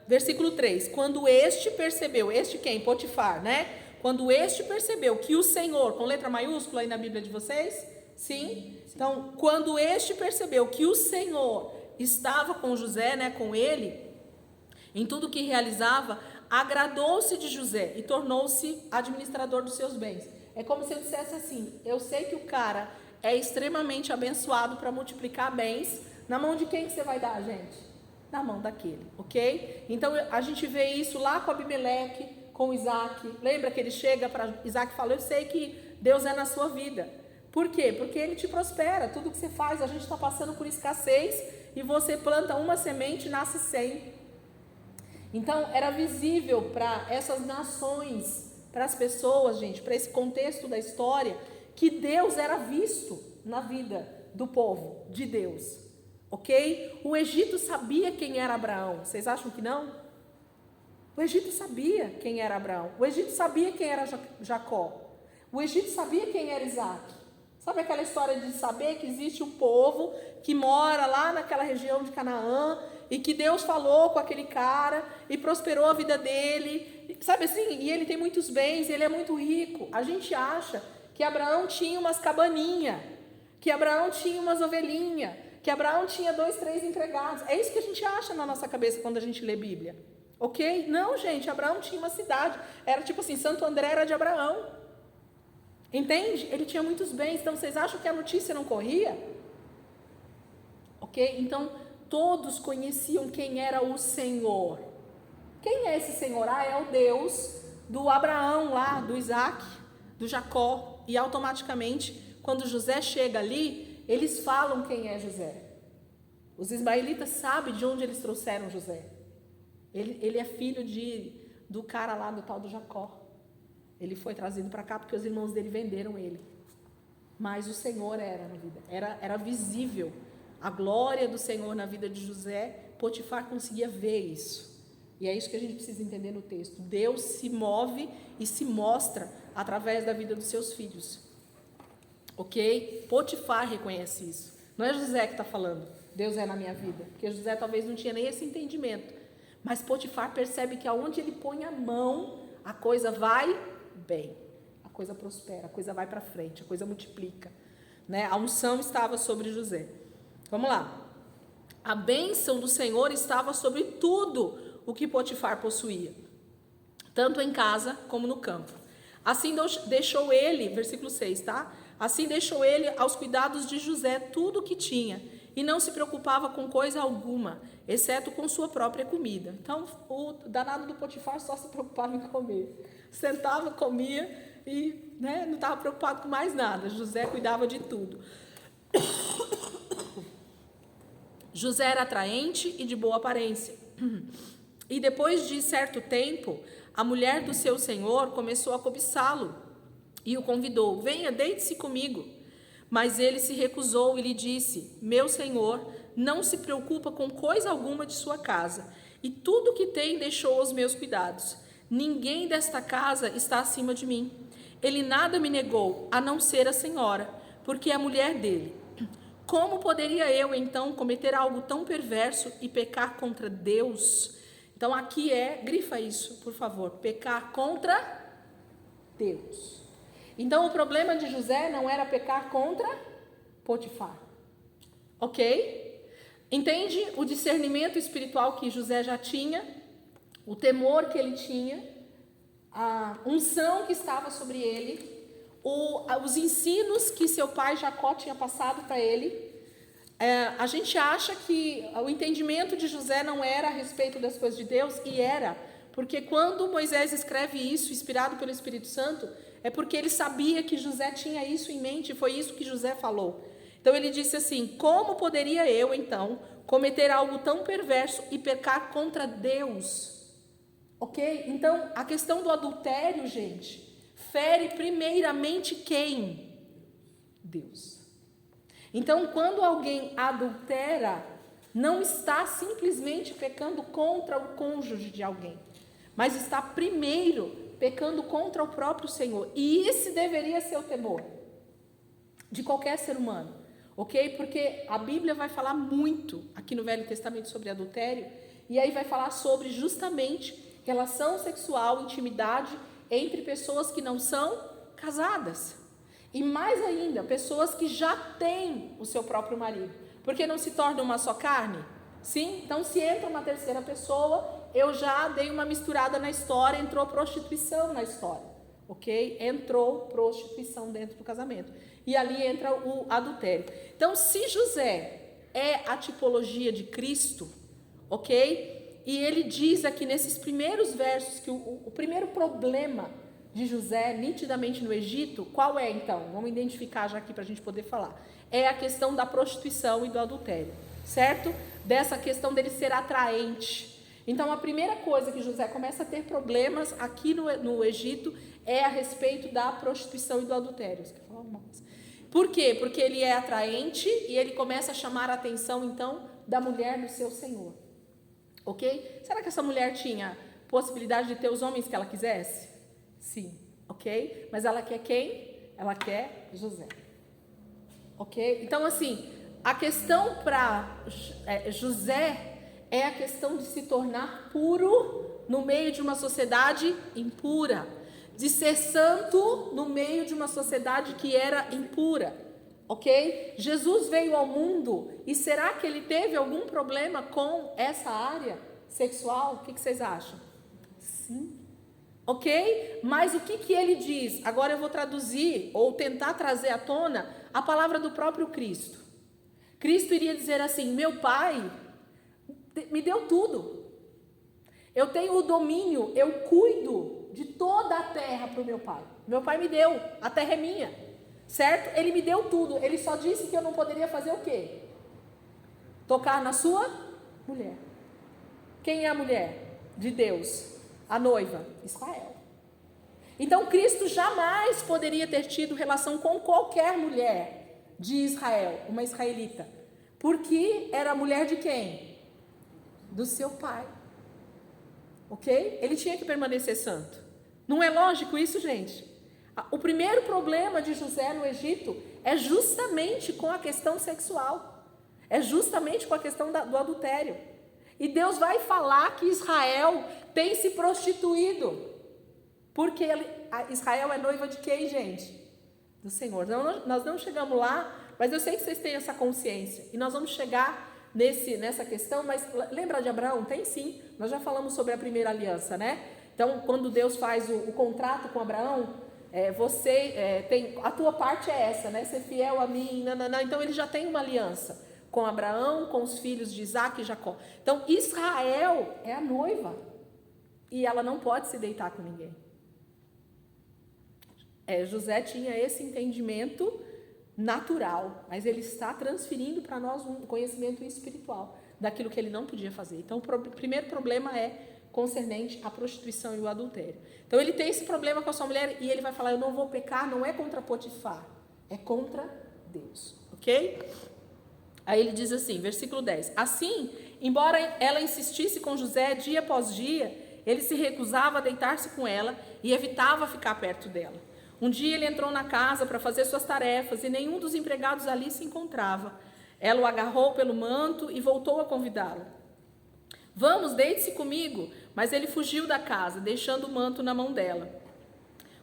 Versículo 3. Quando este percebeu, este quem? Potifar, né? Quando este percebeu que o Senhor, com letra maiúscula aí na Bíblia de vocês? Sim? Então, quando este percebeu que o Senhor estava com José, né, com ele, em tudo que realizava, agradou-se de José e tornou-se administrador dos seus bens. É como se eu dissesse assim: eu sei que o cara é extremamente abençoado para multiplicar bens. Na mão de quem que você vai dar, gente? Na mão daquele, ok? Então a gente vê isso lá com Abimeleque, com Isaac. Lembra que ele chega para Isaac e fala: eu sei que Deus é na sua vida. Por quê? Porque ele te prospera. Tudo que você faz, a gente está passando por escassez e você planta uma semente e nasce 100. Então, era visível para essas nações, para as pessoas, gente, para esse contexto da história, que Deus era visto na vida do povo de Deus, ok? O Egito sabia quem era Abraão, vocês acham que não? O Egito sabia quem era Abraão, o Egito sabia quem era Jacó, o Egito sabia quem era Isaac. Sabe aquela história de saber que existe um povo que mora lá naquela região de Canaã, e que Deus falou com aquele cara e prosperou a vida dele, sabe assim, e ele tem muitos bens, ele é muito rico. A gente acha que Abraão tinha umas cabaninhas, que Abraão tinha umas ovelhinhas, que Abraão tinha 2, 3 empregados. É isso que a gente acha na nossa cabeça quando a gente lê Bíblia, ok? Não, gente, Abraão tinha uma cidade, era tipo assim, Santo André era de Abraão, entende? Ele tinha muitos bens. Então vocês acham que a notícia não corria? Ok? Então todos conheciam quem era o Senhor. Quem é esse Senhor? É o Deus do Abraão lá, do Isaac, do Jacó. E automaticamente, quando José chega ali, eles falam quem é José. Os ismaelitas sabem de onde eles trouxeram José. Ele é filho do cara lá, do tal do Jacó. Ele foi trazido para cá porque os irmãos dele venderam ele. Mas o Senhor era na vida. Era visível a glória do Senhor na vida de José. Potifar conseguia ver isso. E é isso que a gente precisa entender no texto. Deus se move e se mostra através da vida dos seus filhos. Ok? Potifar reconhece isso. Não é José que está falando, Deus é na minha vida. Porque José talvez não tinha nem esse entendimento. Mas Potifar percebe que aonde ele põe a mão, a coisa vai bem. A coisa prospera, a coisa vai para frente, a coisa multiplica. Né? A unção estava sobre José. Vamos lá. A bênção do Senhor estava sobre tudo o que Potifar possuía, tanto em casa como no campo. Assim deixou ele, versículo 6, tá? Assim deixou ele aos cuidados de José tudo o que tinha, e não se preocupava com coisa alguma, exceto com sua própria comida. Então, o danado do Potifar só se preocupava em comer. Sentava, comia e não estava preocupado com mais nada. José cuidava de tudo. José era atraente e de boa aparência. E depois de certo tempo, a mulher do seu senhor começou a cobiçá-lo e o convidou: venha, deite-se comigo. Mas ele se recusou e lhe disse: meu senhor não se preocupa com coisa alguma de sua casa, e tudo que tem deixou aos meus cuidados. Ninguém desta casa está acima de mim. Ele nada me negou, a não ser a senhora, porque é a mulher dele. Como poderia eu, então, cometer algo tão perverso e pecar contra Deus? Então, aqui grifa isso, por favor, pecar contra Deus. Então, o problema de José não era pecar contra Potifar, ok? Entende o discernimento espiritual que José já tinha, o temor que ele tinha, a unção que estava sobre ele, os ensinos que seu pai Jacó tinha passado para ele. A gente acha que o entendimento de José não era a respeito das coisas de Deus, e era, porque quando Moisés escreve isso, inspirado pelo Espírito Santo, é porque ele sabia que José tinha isso em mente, e foi isso que José falou. Então ele disse assim: como poderia eu, então, cometer algo tão perverso e pecar contra Deus? Ok? Então, a questão do adultério, gente, fere primeiramente quem? Deus. Então, quando alguém adultera, não está simplesmente pecando contra o cônjuge de alguém, mas está primeiro pecando contra o próprio Senhor. E esse deveria ser o temor de qualquer ser humano, ok? Porque a Bíblia vai falar muito aqui no Velho Testamento sobre adultério, e aí vai falar sobre justamente relação sexual, intimidade entre pessoas que não são casadas. E mais ainda, pessoas que já têm o seu próprio marido. Porque não se torna uma só carne? Sim? Então, se entra uma terceira pessoa, eu já dei uma misturada na história, entrou prostituição na história. Ok? Entrou prostituição dentro do casamento. E ali entra o adultério. Então, se José é a tipologia de Cristo, ok? E ele diz aqui nesses primeiros versos que o primeiro problema de José, nitidamente no Egito, qual é então? Vamos identificar já aqui para a gente poder falar. É a questão da prostituição e do adultério, certo? Dessa questão dele ser atraente. Então, a primeira coisa que José começa a ter problemas aqui no Egito é a respeito da prostituição e do adultério. Você quer falar alguma coisa? Por quê? Porque ele é atraente e ele começa a chamar a atenção, então, da mulher do seu senhor. Ok? Será que essa mulher tinha possibilidade de ter os homens que ela quisesse? Sim, ok? Mas ela quer quem? Ela quer José. Ok? Então, assim, a questão para José é a questão de se tornar puro no meio de uma sociedade impura, de ser santo no meio de uma sociedade que era impura. Ok? Jesus veio ao mundo, e será que ele teve algum problema com essa área sexual? O que vocês acham? Sim. Ok? Mas o que ele diz? Agora eu vou traduzir, ou tentar trazer à tona, a palavra do próprio Cristo. Cristo iria dizer assim: meu Pai me deu tudo. Eu tenho o domínio, eu cuido de toda a terra para o meu Pai. Meu Pai me deu, a terra é minha. Certo? Ele me deu tudo. Ele só disse que eu não poderia fazer o quê? Tocar na sua mulher. Quem é a mulher de Deus? A noiva? Israel. Então, Cristo jamais poderia ter tido relação com qualquer mulher de Israel, uma israelita. Porque era a mulher de quem? Do seu pai. Ok? Ele tinha que permanecer santo. Não é lógico isso, gente? O primeiro problema de José no Egito é justamente com a questão sexual. É justamente com a questão do adultério. E Deus vai falar que Israel tem se prostituído. Porque Israel é noiva de quem, gente? Do Senhor. Nós não chegamos lá, mas eu sei que vocês têm essa consciência. E nós vamos chegar nessa questão, mas lembra de Abraão? Tem sim. Nós já falamos sobre a primeira aliança, né? Então, quando Deus faz o contrato com Abraão, a tua parte é essa, né? Ser fiel a mim, nananã. Então ele já tem uma aliança com Abraão, com os filhos de Isaac e Jacó. Então Israel é a noiva e ela não pode se deitar com ninguém. José tinha esse entendimento natural, mas ele está transferindo para nós um conhecimento espiritual daquilo que ele não podia fazer. Então o primeiro problema é concernente à prostituição e o adultério. Então ele tem esse problema com a sua mulher e ele vai falar, eu não vou pecar, não é contra Potifar, é contra Deus, ok? Aí ele diz assim, versículo 10, assim, embora ela insistisse com José dia após dia, ele se recusava a deitar-se com ela e evitava ficar perto dela. Um dia ele entrou na casa para fazer suas tarefas e nenhum dos empregados ali se encontrava. Ela o agarrou pelo manto e voltou a convidá-lo. Vamos, deite-se comigo. Mas ele fugiu da casa, deixando o manto na mão dela.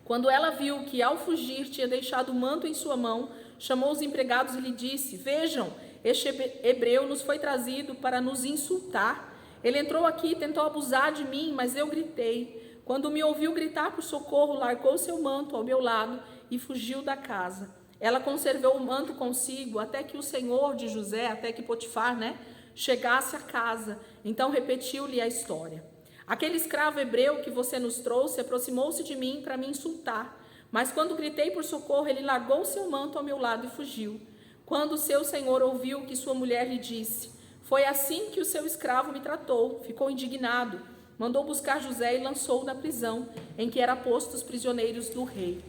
Quando ela viu que ao fugir tinha deixado o manto em sua mão, chamou os empregados e lhe disse, vejam, este hebreu nos foi trazido para nos insultar. Ele entrou aqui e tentou abusar de mim, mas eu gritei. Quando me ouviu gritar por socorro, largou seu manto ao meu lado e fugiu da casa. Ela conservou o manto consigo até que o senhor de José, até que Potifar, chegasse a casa. Então repetiu-lhe a história. Aquele escravo hebreu que você nos trouxe aproximou-se de mim para me insultar. Mas quando gritei por socorro, ele largou seu manto ao meu lado e fugiu. Quando seu senhor ouviu que sua mulher lhe disse, foi assim que o seu escravo me tratou, ficou indignado. Mandou buscar José e lançou-o na prisão, em que era posto os prisioneiros do rei.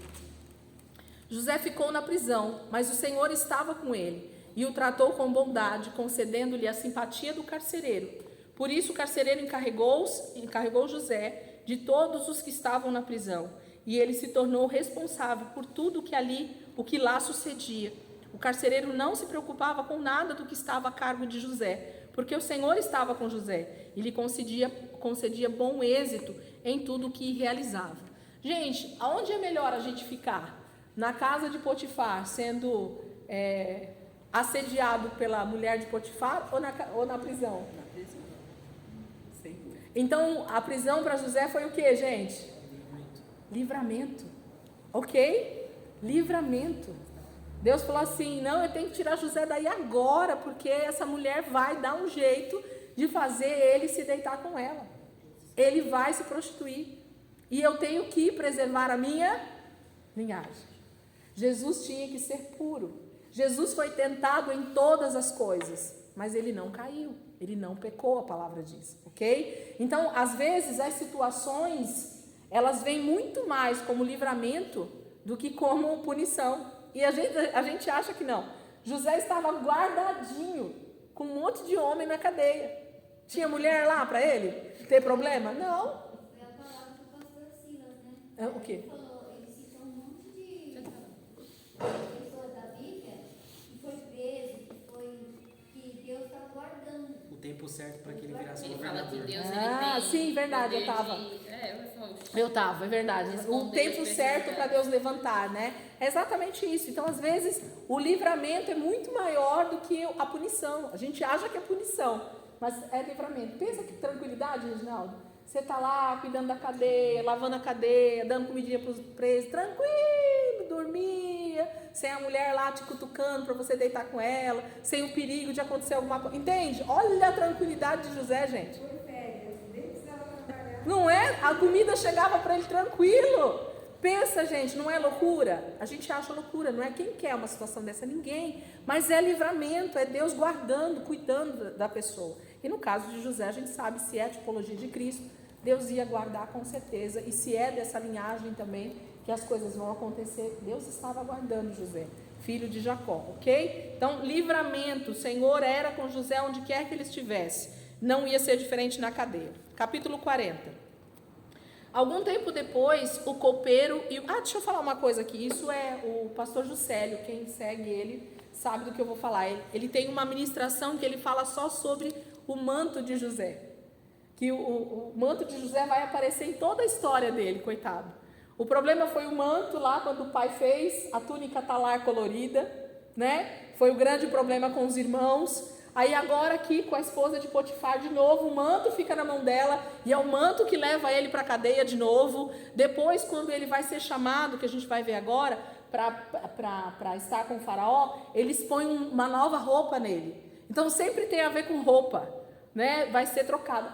José ficou na prisão, mas o Senhor estava com ele e o tratou com bondade, concedendo-lhe a simpatia do carcereiro. Por isso o carcereiro encarregou José de todos os que estavam na prisão, e ele se tornou responsável por tudo o que lá sucedia. O carcereiro não se preocupava com nada do que estava a cargo de José, porque o Senhor estava com José e lhe concedia bom êxito em tudo o que realizava. Gente, aonde é melhor a gente ficar? Na casa de Potifar, sendo assediado pela mulher de Potifar ou na prisão? Na prisão. Sem Então, a prisão para José foi o que, gente? Livramento. Ok? Livramento. Deus falou assim, não, eu tenho que tirar José daí agora, porque essa mulher vai dar um jeito de fazer ele se deitar com ela. Ele vai se prostituir. E eu tenho que preservar a minha linhagem. Jesus tinha que ser puro. Jesus foi tentado em todas as coisas, mas ele não caiu, ele não pecou, a palavra diz, ok? Então, às vezes, as situações, elas vêm muito mais como livramento do que como punição. E a gente acha que não. José estava guardadinho, com um monte de homem na cadeia. Tinha mulher lá para ele ter problema? Não. Foi a palavra do pastor Silas, né? O quê? Ele falou, ele citou um monte de pessoas da Bíblia que foi preso, que Deus estava guardando. O tempo certo para que ele virasse Ele fala que governador. Deus Ah, ele tem sim, verdade, eu poder estava. Eu estava, é verdade. O Responder tempo as certo para necessidades. Deus levantar, né? É exatamente isso. Então, às vezes, o livramento é muito maior do que a punição. A gente acha que é punição, mas é livramento. Pensa que tranquilidade, Reginaldo. Você está lá cuidando da cadeia, lavando a cadeia, dando comidinha para os presos, tranquilo, dormia, sem a mulher lá te cutucando para você deitar com ela, sem o perigo de acontecer alguma coisa. Entende? Olha a tranquilidade de José, gente. Não é? A comida chegava para ele tranquilo. Pensa, gente, não é loucura? A gente acha loucura, não é? Quem quer uma situação dessa? Ninguém. Mas é livramento, é Deus guardando, cuidando da pessoa. E no caso de José, a gente sabe, se é a tipologia de Cristo, Deus ia guardar com certeza. E se é dessa linhagem também que as coisas vão acontecer, Deus estava guardando José, filho de Jacó, ok? Então, livramento, o Senhor era com José onde quer que ele estivesse. Não ia ser diferente na cadeia. Capítulo 40. Algum tempo depois, o copeiro e... deixa eu falar uma coisa aqui. Isso é o pastor Juscelio. Quem segue ele sabe do que eu vou falar. Ele tem uma ministração que ele fala só sobre o manto de José. Que o manto de José vai aparecer em toda a história dele, coitado. O problema foi o manto lá, quando o pai fez, a túnica talar colorida, né? Foi o grande problema com os irmãos. Aí agora aqui com a esposa de Potifar de novo, o manto fica na mão dela e é o manto que leva ele para a cadeia de novo. Depois, quando ele vai ser chamado, que a gente vai ver agora, para estar com o faraó, eles põem uma nova roupa nele. Então sempre tem a ver com roupa, né? Vai ser trocado.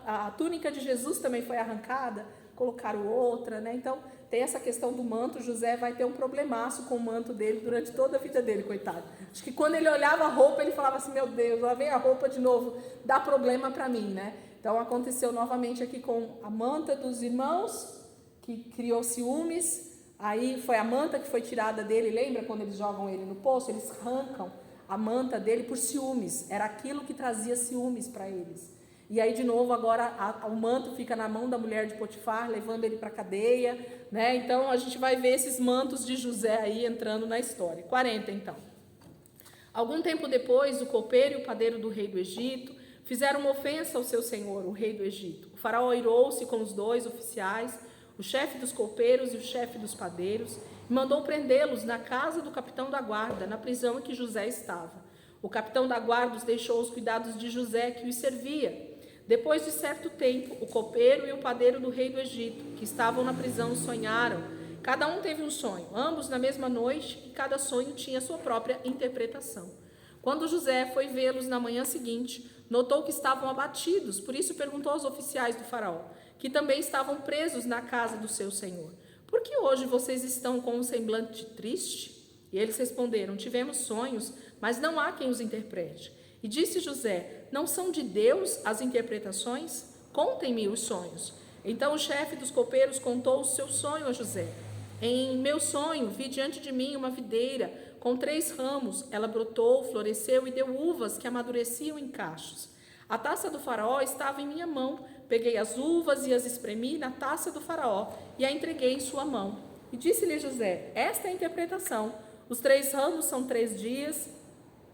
A túnica de Jesus também foi arrancada, colocaram outra, né? Então tem essa questão do manto. José vai ter um problemaço com o manto dele durante toda a vida dele, coitado. Acho que quando ele olhava a roupa, ele falava assim, meu Deus, lá vem a roupa de novo, dá problema para mim, né? Então aconteceu novamente aqui com a manta dos irmãos, que criou ciúmes. Aí foi a manta que foi tirada dele, lembra quando eles jogam ele no poço? Eles arrancam a manta dele por ciúmes, era aquilo que trazia ciúmes para eles. E aí de novo agora o manto fica na mão da mulher de Potifar, levando ele para a cadeia, né? Então a gente vai ver esses mantos de José aí entrando na história. 40 então. Algum tempo depois, o copeiro e o padeiro do rei do Egito fizeram uma ofensa ao seu senhor, o rei do Egito. O faraó irou-se com os dois oficiais, o chefe dos copeiros e o chefe dos padeiros, e mandou prendê-los na casa do capitão da guarda, na prisão em que José estava. O capitão da guarda os deixou aos cuidados de José, que os servia. Depois de certo tempo, o copeiro e o padeiro do rei do Egito, que estavam na prisão, sonharam. Cada um teve um sonho, ambos na mesma noite, e cada sonho tinha sua própria interpretação. Quando José foi vê-los na manhã seguinte, notou que estavam abatidos, por isso perguntou aos oficiais do faraó, que também estavam presos na casa do seu senhor: por que hoje vocês estão com um semblante triste? E eles responderam: tivemos sonhos, mas não há quem os interprete. E disse José: não são de Deus as interpretações? Contem-me os sonhos. Então o chefe dos copeiros contou o seu sonho a José. Em meu sonho vi diante de mim uma videira com 3 ramos. Ela brotou, floresceu e deu uvas que amadureciam em cachos. A taça do faraó estava em minha mão. Peguei as uvas e as espremi na taça do faraó e a entreguei em sua mão. E disse-lhe José: esta é a interpretação. Os 3 ramos são 3 dias.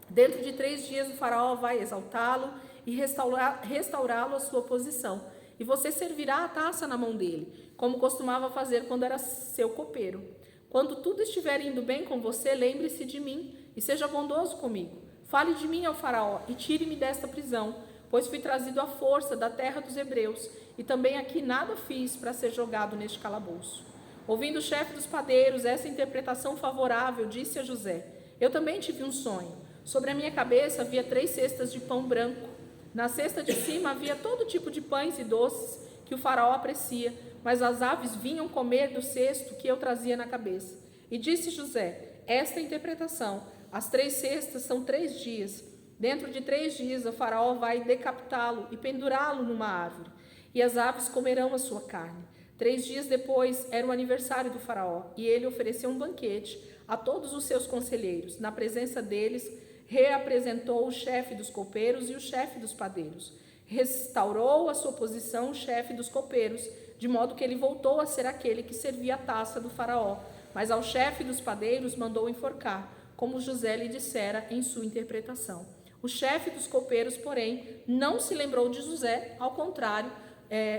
Dentro de 3 dias o faraó vai exaltá-lo e restaurá-lo à sua posição. E você servirá a taça na mão dele, como costumava fazer quando era seu copeiro. Quando tudo estiver indo bem com você, lembre-se de mim e seja bondoso comigo. Fale de mim ao faraó e tire-me desta prisão, pois fui trazido à força da terra dos hebreus, e também aqui nada fiz para ser jogado neste calabouço. Ouvindo o chefe dos padeiros essa interpretação favorável, disse a José: eu também tive um sonho. Sobre a minha cabeça havia 3 cestas de pão branco. Na cesta de cima havia todo tipo de pães e doces que o faraó aprecia, mas as aves vinham comer do cesto que eu trazia na cabeça. E disse José: esta é a interpretação. As 3 cestas são 3 dias. Dentro de 3 dias o faraó vai decapitá-lo e pendurá-lo numa árvore, e as aves comerão a sua carne. 3 dias depois era o aniversário do faraó, e ele ofereceu um banquete a todos os seus conselheiros. Na presença deles, reapresentou o chefe dos copeiros e o chefe dos padeiros. Restaurou a sua posição o chefe dos copeiros, de modo que ele voltou a ser aquele que servia a taça do faraó. Mas ao chefe dos padeiros mandou enforcar, como José lhe dissera em sua interpretação. O chefe dos copeiros, porém, não se lembrou de José, ao contrário,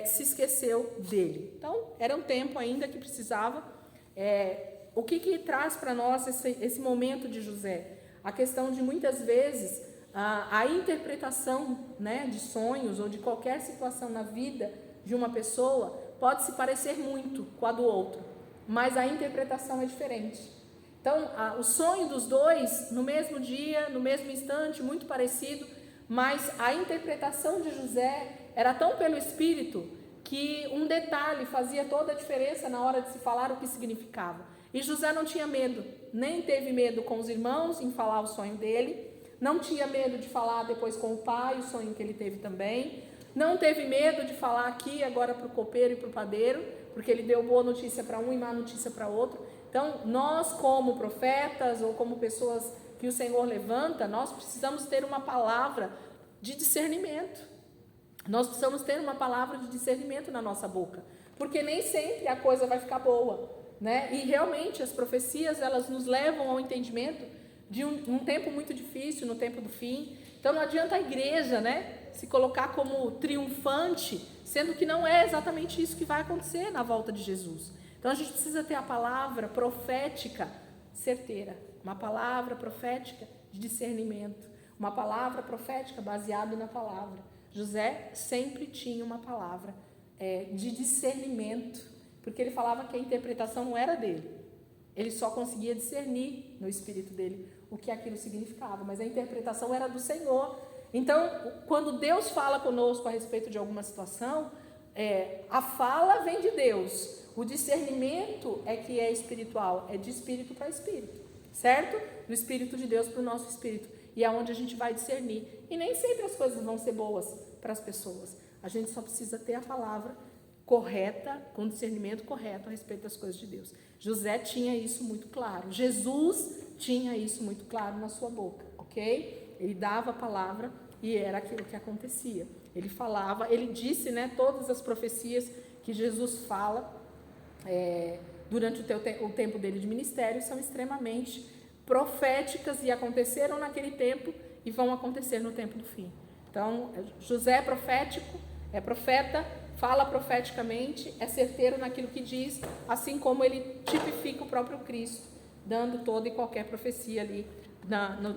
se esqueceu dele. Então, era um tempo ainda que precisava. O que traz para nós esse momento de José? A questão de, muitas vezes, a interpretação, né, de sonhos ou de qualquer situação na vida de uma pessoa pode se parecer muito com a do outro, mas a interpretação é diferente. Então, o sonho dos dois, no mesmo dia, no mesmo instante, muito parecido, mas a interpretação de José era tão pelo Espírito que um detalhe fazia toda a diferença na hora de se falar o que significava. E José não tinha medo, nem teve medo com os irmãos em falar o sonho dele, não tinha medo de falar depois com o pai o sonho que ele teve também, não teve medo de falar aqui agora para o copeiro e para o padeiro, porque ele deu boa notícia para um e má notícia para outro. Então, nós como profetas ou como pessoas que o Senhor levanta, nós precisamos ter uma palavra de discernimento. Nós precisamos ter uma palavra de discernimento na nossa boca, porque nem sempre a coisa vai ficar boa, né? E realmente as profecias, elas nos levam ao entendimento de um tempo muito difícil, no tempo do fim. Então não adianta a igreja, né, se colocar como triunfante, sendo que não é exatamente isso que vai acontecer na volta de Jesus. Então a gente precisa ter a palavra profética certeira, uma palavra profética de discernimento, uma palavra profética baseada na palavra. José sempre tinha uma palavra de discernimento, porque ele falava que a interpretação não era dele. Ele só conseguia discernir no espírito dele o que aquilo significava, mas a interpretação era do Senhor. Então, quando Deus fala conosco a respeito de alguma situação, a fala vem de Deus. O discernimento é que é espiritual, é de espírito para espírito, certo? Do Espírito de Deus para o nosso espírito. E é onde a gente vai discernir. E nem sempre as coisas vão ser boas para as pessoas. A gente só precisa ter a palavra correta, com discernimento correto a respeito das coisas de Deus. José tinha isso muito claro. Jesus tinha isso muito claro na sua boca, ok? Ele dava a palavra e era aquilo que acontecia. Ele falava, ele disse, né, todas as profecias que Jesus fala durante o tempo dele de ministério são extremamente proféticas e aconteceram naquele tempo e vão acontecer no tempo do fim. Então, José é profético, é profeta, fala profeticamente, é certeiro naquilo que diz, assim como ele tipifica o próprio Cristo, dando toda e qualquer profecia ali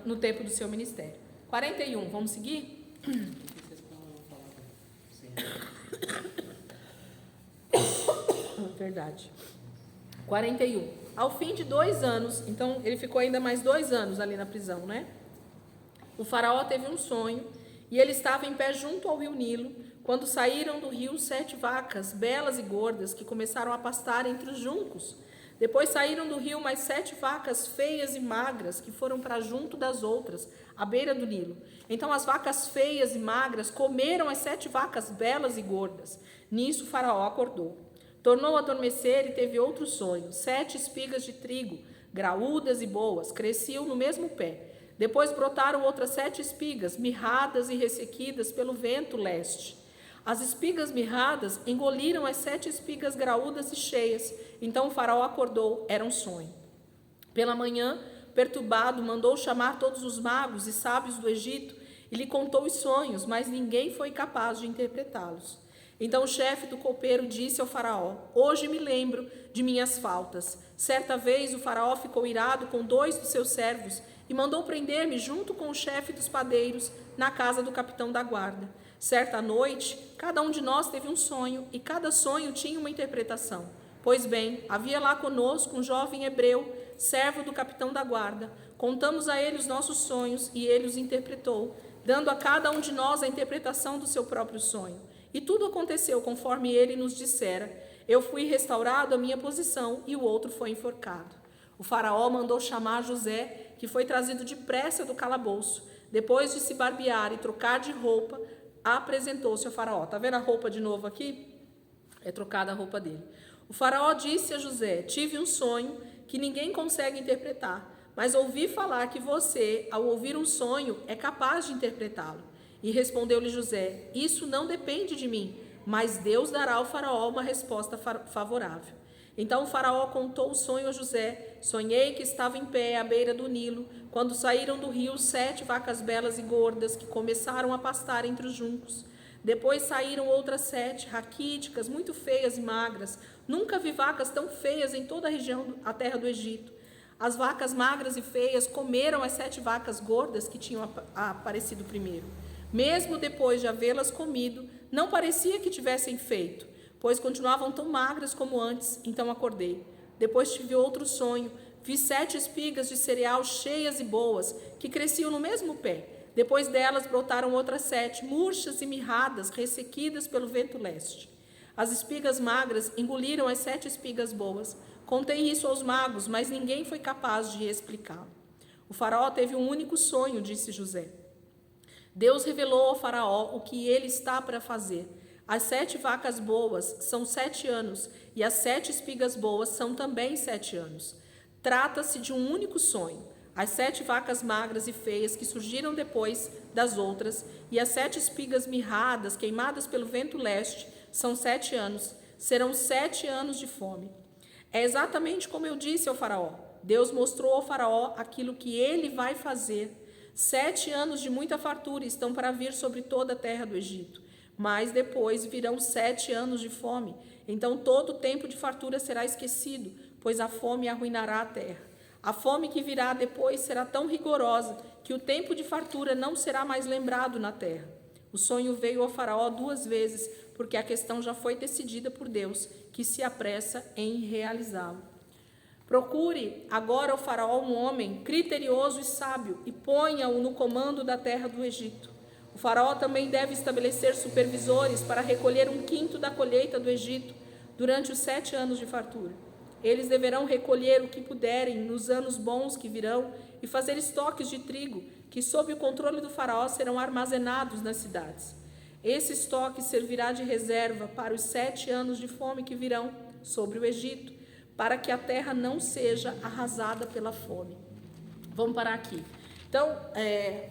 no tempo do seu ministério. 41, vamos seguir? Verdade. 41. Ao fim de 2 anos, então ele ficou ainda mais 2 anos ali na prisão, né? O faraó teve um sonho e ele estava em pé junto ao rio Nilo, quando saíram do rio 7 vacas, belas e gordas, que começaram a pastar entre os juncos. Depois saíram do rio mais 7 vacas feias e magras, que foram para junto das outras, à beira do Nilo. Então as vacas feias e magras comeram as 7 vacas belas e gordas. Nisso o faraó acordou. Tornou a adormecer e teve outro sonho. 7 espigas de trigo, graúdas e boas, cresciam no mesmo pé. Depois brotaram outras 7 espigas, mirradas e ressequidas pelo vento leste. As espigas mirradas engoliram as 7 espigas graúdas e cheias. Então o faraó acordou, era um sonho. Pela manhã, perturbado, mandou chamar todos os magos e sábios do Egito e lhe contou os sonhos, mas ninguém foi capaz de interpretá-los. Então o chefe do copeiro disse ao faraó: hoje me lembro de minhas faltas. Certa vez o faraó ficou irado com 2 dos seus servos e mandou prender-me junto com o chefe dos padeiros na casa do capitão da guarda. Certa noite, cada um de nós teve um sonho e cada sonho tinha uma interpretação. Pois bem, havia lá conosco um jovem hebreu, servo do capitão da guarda. Contamos a ele os nossos sonhos e ele os interpretou, dando a cada um de nós a interpretação do seu próprio sonho. E tudo aconteceu conforme ele nos dissera. Eu fui restaurado à minha posição e o outro foi enforcado. O faraó mandou chamar José, que foi trazido depressa do calabouço. Depois de se barbear e trocar de roupa, apresentou-se ao faraó. Está vendo a roupa de novo aqui? É trocada a roupa dele. O faraó disse a José: tive um sonho que ninguém consegue interpretar, mas ouvi falar que você, ao ouvir um sonho, é capaz de interpretá-lo. E respondeu-lhe José: isso não depende de mim, mas Deus dará ao faraó uma resposta favorável. Então o faraó contou o sonho a José. Sonhei que estava em pé à beira do Nilo, quando saíram do rio 7 vacas belas e gordas, que começaram a pastar entre os juncos. Depois saíram outras 7, raquíticas, muito feias e magras. Nunca vi vacas tão feias em toda a região, a terra do Egito. As vacas magras e feias comeram as 7 vacas gordas que tinham aparecido primeiro. Mesmo depois de havê-las comido, não parecia que tivessem feito, pois continuavam tão magras como antes. Então acordei. Depois tive outro sonho. Vi 7 espigas de cereal cheias e boas, que cresciam no mesmo pé. Depois delas brotaram outras 7, murchas e mirradas, ressequidas pelo vento leste. As espigas magras engoliram as 7 espigas boas. Contei isso aos magos, mas ninguém foi capaz de explicá-lo. O faraó teve um único sonho, disse José. Deus revelou ao faraó o que ele está para fazer. As 7 vacas boas são 7 anos, e as 7 espigas boas são também 7 anos. Trata-se de um único sonho. As 7 vacas magras e feias que surgiram depois das outras, e as 7 espigas mirradas, queimadas pelo vento leste, são 7 anos. Serão 7 anos de fome. É exatamente como eu disse ao faraó. Deus mostrou ao faraó aquilo que ele vai fazer. 7 anos de muita fartura estão para vir sobre toda a terra do Egito. Mas depois virão 7 anos de fome. Então todo o tempo de fartura será esquecido, pois a fome arruinará a terra. A fome que virá depois será tão rigorosa que o tempo de fartura não será mais lembrado na terra. O sonho veio ao faraó 2 vezes, porque a questão já foi decidida por Deus, que se apressa em realizá-lo. Procure agora ao faraó um homem criterioso e sábio e ponha-o no comando da terra do Egito. O faraó também deve estabelecer supervisores para recolher 1/5 da colheita do Egito durante os 7 anos de fartura. Eles deverão recolher o que puderem nos anos bons que virão e fazer estoques de trigo, que sob o controle do faraó serão armazenados nas cidades. Esse estoque servirá de reserva para os 7 anos de fome que virão sobre o Egito, para que a terra não seja arrasada pela fome. Vamos parar aqui. Então,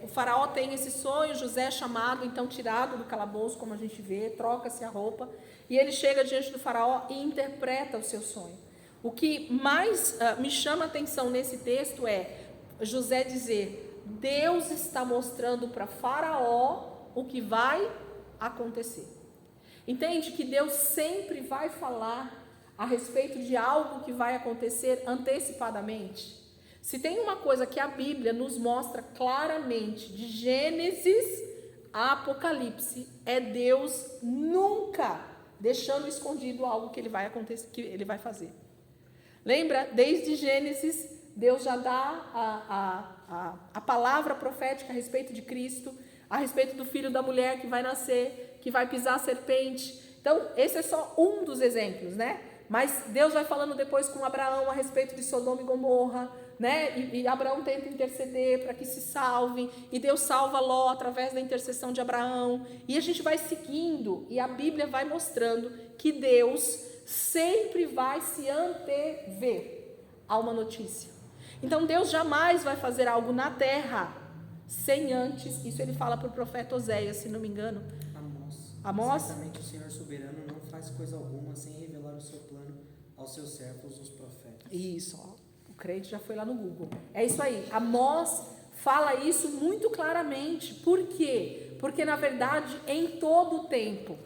o faraó tem esse sonho, José é chamado, então tirado do calabouço, como a gente vê, troca-se a roupa, e ele chega diante do faraó e interpreta o seu sonho. O que mais me chama a atenção nesse texto é José dizer: Deus está mostrando para faraó o que vai acontecer. Entende que Deus sempre vai falar a respeito de algo que vai acontecer antecipadamente? Se tem uma coisa que a Bíblia nos mostra claramente, de Gênesis a Apocalipse, é Deus nunca deixando escondido algo que ele vai acontecer, que ele vai fazer. Lembra? Desde Gênesis, Deus já dá a palavra profética a respeito de Cristo, a respeito do filho da mulher que vai nascer, que vai pisar a serpente. Então, esse é só um dos exemplos, né? Mas Deus vai falando depois com Abraão a respeito de Sodoma e Gomorra, né? E Abraão tenta interceder para que se salvem, e Deus salva Ló através da intercessão de Abraão, e a gente vai seguindo, e a Bíblia vai mostrando que Deus sempre vai se antever a uma notícia. Então Deus jamais vai fazer algo na terra sem antes, isso ele fala para o profeta Oséias, se não me engano. Amós? Certamente o Senhor soberano não faz coisa alguma sem revelar o seu plano aos seus servos, os profetas. Isso, ó, o crente já foi lá no Google. É isso aí, Amós fala isso muito claramente. Por quê? Porque na verdade, em todo o tempo,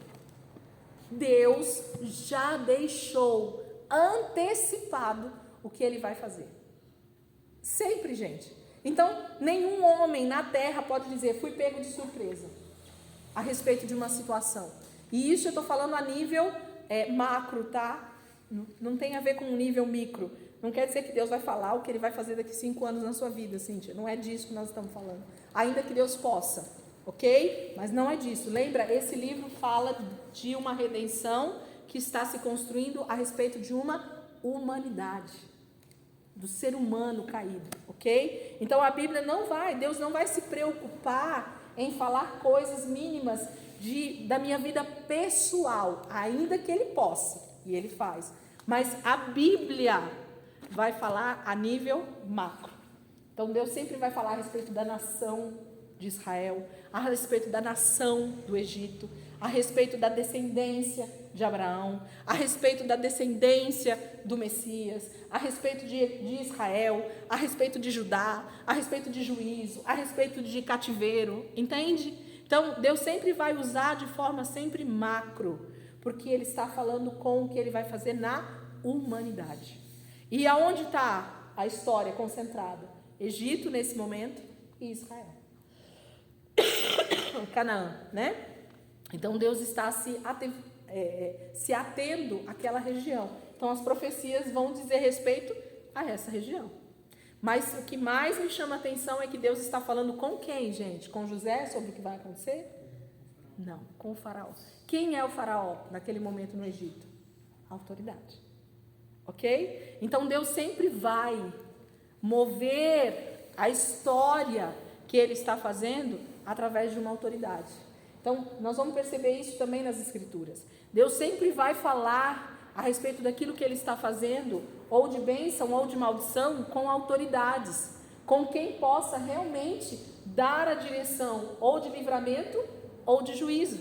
Deus já deixou antecipado o que ele vai fazer. Sempre, gente. Então, nenhum homem na terra pode dizer: fui pego de surpresa a respeito de uma situação. E isso eu estou falando a nível macro, tá? Não tem a ver com um nível micro. Não quer dizer que Deus vai falar o que ele vai fazer daqui 5 anos na sua vida, Cíntia. Não é disso que nós estamos falando. Ainda que Deus possa, ok? Mas não é disso. Lembra, esse livro fala de uma redenção que está se construindo a respeito de uma humanidade, do ser humano caído, ok? Então a Bíblia Deus não vai se preocupar em falar coisas mínimas da minha vida pessoal, ainda que ele possa, e ele faz. Mas a Bíblia vai falar a nível macro. Então Deus sempre vai falar a respeito da nação de Israel, a respeito da nação do Egito, a respeito da descendência de Abraão, a respeito da descendência do Messias, a respeito de Israel, a respeito de Judá, a respeito de juízo, a respeito de cativeiro, entende? Então, Deus sempre vai usar de forma sempre macro, porque Ele está falando com o que Ele vai fazer na humanidade. E aonde está a história concentrada? Egito, nesse momento, e Israel. Canaã, né? Então, Deus está se atendo àquela região. Então, as profecias vão dizer respeito a essa região. Mas o que mais me chama a atenção é que Deus está falando com quem, gente? Com José sobre o que vai acontecer? Não, com o faraó. Quem é o faraó naquele momento no Egito? A autoridade. Ok? Então, Deus sempre vai mover a história que Ele está fazendo através de uma autoridade. Então, nós vamos perceber isso também nas Escrituras. Deus sempre vai falar a respeito daquilo que Ele está fazendo, ou de bênção ou de maldição, com autoridades, com quem possa realmente dar a direção ou de livramento ou de juízo.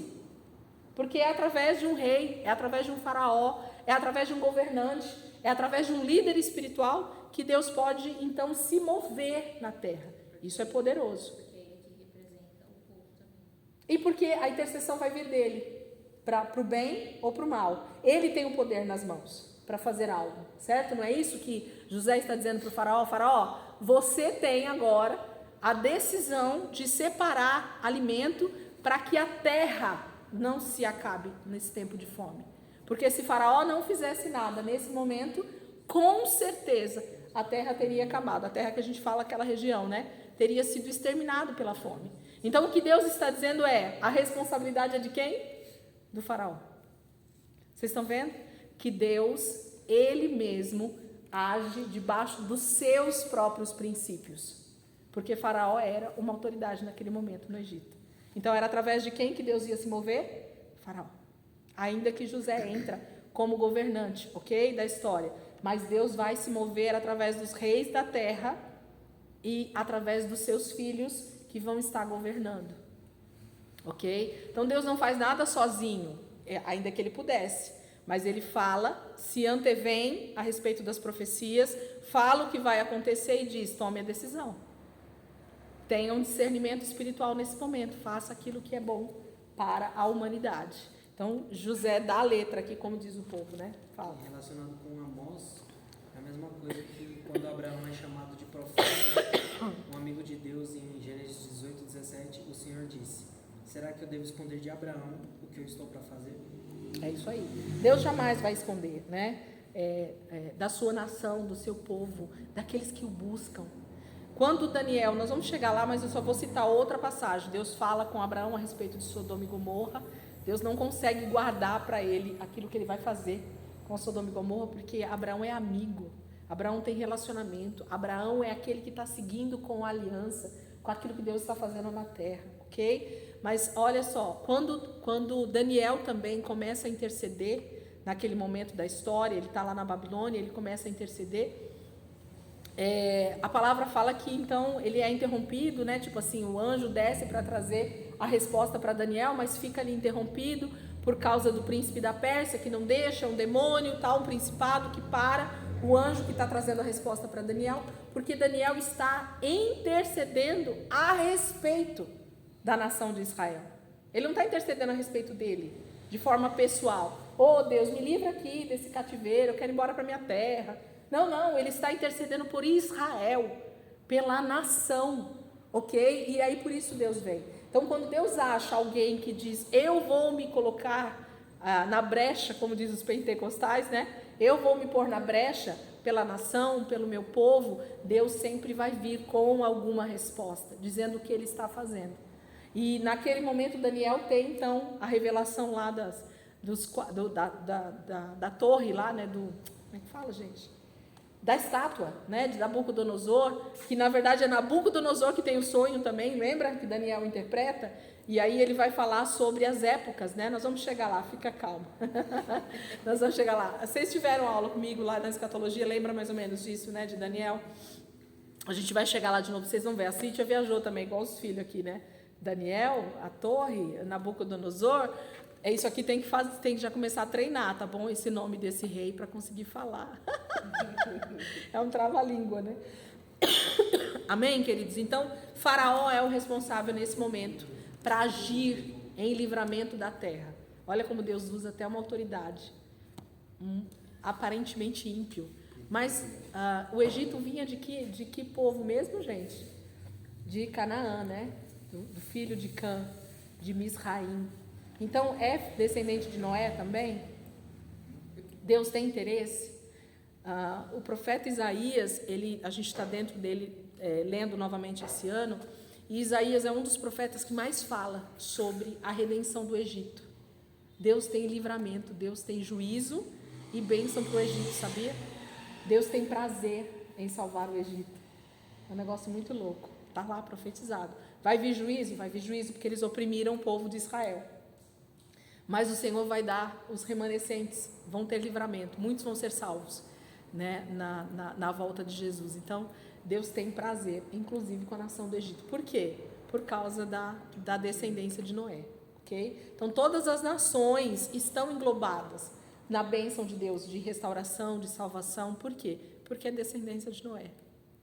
Porque é através de um rei, é através de um faraó, é através de um governante, é através de um líder espiritual que Deus pode, então, se mover na terra. Isso é poderoso. E porque a intercessão vai vir dele, para o bem ou para o mal. Ele tem o poder nas mãos para fazer algo, certo? Não é isso que José está dizendo para o faraó? Faraó, você tem agora a decisão de separar alimento para que a terra não se acabe nesse tempo de fome. Porque se faraó não fizesse nada nesse momento, com certeza a terra teria acabado. A terra que a gente fala, aquela região, né? Teria sido exterminado pela fome. Então o que Deus está dizendo é, a responsabilidade é de quem? Do faraó. Vocês estão vendo? Que Deus, Ele mesmo, age debaixo dos seus próprios princípios. Porque faraó era uma autoridade naquele momento no Egito. Então era através de quem que Deus ia se mover? Faraó. Ainda que José entra como governante, ok? Da história. Mas Deus vai se mover através dos reis da terra e através dos seus filhos que vão estar governando. Ok? Então Deus não faz nada sozinho, ainda que ele pudesse. Mas ele fala, se antevém a respeito das profecias, fala o que vai acontecer e diz, tome a decisão. Tenha um discernimento espiritual nesse momento, faça aquilo que é bom para a humanidade. Então, José dá a letra aqui, como diz o povo, né? Fala. Relacionado com Amós, é a mesma coisa que quando Abraão é chamado de profeta, um amigo de Deus, em Gênesis 18, 17, o Senhor disse, será que eu devo esconder de Abraão o que eu estou para fazer? É isso aí. Deus jamais vai esconder, né? Da sua nação, do seu povo, daqueles que o buscam. Quando Daniel, nós vamos chegar lá, mas eu só vou citar outra passagem. Deus fala com Abraão a respeito de Sodoma e Gomorra. Deus não consegue guardar para ele aquilo que ele vai fazer com Sodoma e Gomorra, porque Abraão é amigo. Abraão tem relacionamento. Abraão é aquele que está seguindo com a aliança, com aquilo que Deus está fazendo na terra, ok? Mas olha só, quando Daniel também começa a interceder, naquele momento da história, ele está lá na Babilônia, ele começa a interceder, a palavra fala que então ele é interrompido, né? Tipo assim, o anjo desce para trazer a resposta para Daniel, mas fica ali interrompido por causa do príncipe da Pérsia, que não deixa, um demônio, tal, um principado que para o anjo que está trazendo a resposta para Daniel, porque Daniel está intercedendo a respeito da nação de Israel. Ele não está intercedendo a respeito dele, de forma pessoal. Oh, Deus, me livra aqui desse cativeiro, eu quero ir embora para minha terra. Não, ele está intercedendo por Israel, pela nação, ok? E aí por isso Deus vem. Então quando Deus acha alguém que diz, eu vou me colocar na brecha, como diz os pentecostais, né? Eu vou me pôr na brecha pela nação, pelo meu povo, Deus sempre vai vir com alguma resposta, dizendo o que ele está fazendo. E naquele momento Daniel tem então a revelação lá da torre lá, né? Como é que fala, gente? Da estátua, né, de Nabucodonosor, que na verdade é Nabucodonosor que tem o sonho também, lembra? Que Daniel interpreta, e aí ele vai falar sobre as épocas, né? Nós vamos chegar lá, fica calmo. Nós vamos chegar lá. Vocês tiveram aula comigo lá na escatologia, lembra mais ou menos disso, né, de Daniel? A gente vai chegar lá de novo, vocês vão ver. A Cíntia viajou também, igual os filhos aqui, né? Daniel, a torre, Nabucodonosor. Isso aqui tem que já começar a treinar, tá bom? Esse nome desse rei para conseguir falar. É um trava-língua, né? Amém, queridos? Então, Faraó é o responsável nesse momento para agir em livramento da terra. Olha como Deus usa até uma autoridade aparentemente ímpio. Mas o Egito vinha de que povo mesmo, gente? De Canaã, né? Do filho de Cã, de Misraim. Então, é descendente de Noé também? Deus tem interesse? O profeta Isaías, a gente está dentro dele, lendo novamente esse ano, e Isaías é um dos profetas que mais fala sobre a redenção do Egito. Deus tem livramento, Deus tem juízo e bênção para o Egito, sabia? Deus tem prazer em salvar o Egito. É um negócio muito louco, está lá profetizado. Vai vir juízo? Vai vir juízo porque eles oprimiram o povo de Israel. Mas o Senhor vai dar, os remanescentes vão ter livramento, muitos vão ser salvos, né, na volta de Jesus. Então, Deus tem prazer, inclusive com a nação do Egito. Por quê? Por causa da descendência de Noé, ok? Então, todas as nações estão englobadas na bênção de Deus, de restauração, de salvação. Por quê? Porque é descendência de Noé,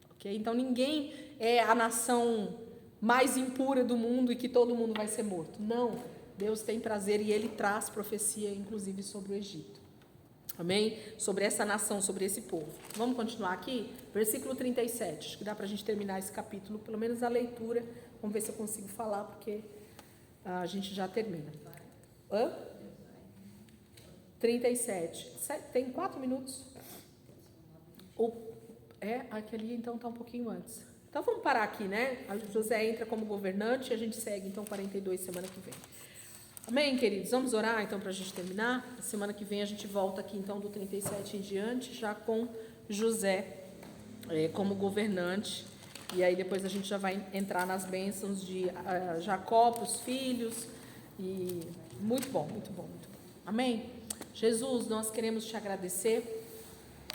ok? Então, ninguém é a nação mais impura do mundo e que todo mundo vai ser morto. Não. Deus tem prazer e Ele traz profecia, inclusive, sobre o Egito. Amém? Sobre essa nação, sobre esse povo. Vamos continuar aqui? Versículo 37. Acho que dá para a gente terminar esse capítulo, pelo menos a leitura. Vamos ver se eu consigo falar, porque a gente já termina. 37. Tem 4 minutos? Aquele então está um pouquinho antes. Então vamos parar aqui, né? A José entra como governante e a gente segue então 42 semana que vem. Amém, queridos? Vamos orar, então, para a gente terminar? Semana que vem a gente volta aqui, então, do 37 em diante, já com José como governante E aí depois a gente já vai entrar nas bênçãos de Jacó para os filhos. E muito bom, muito bom, muito bom. Amém? Jesus, nós queremos te agradecer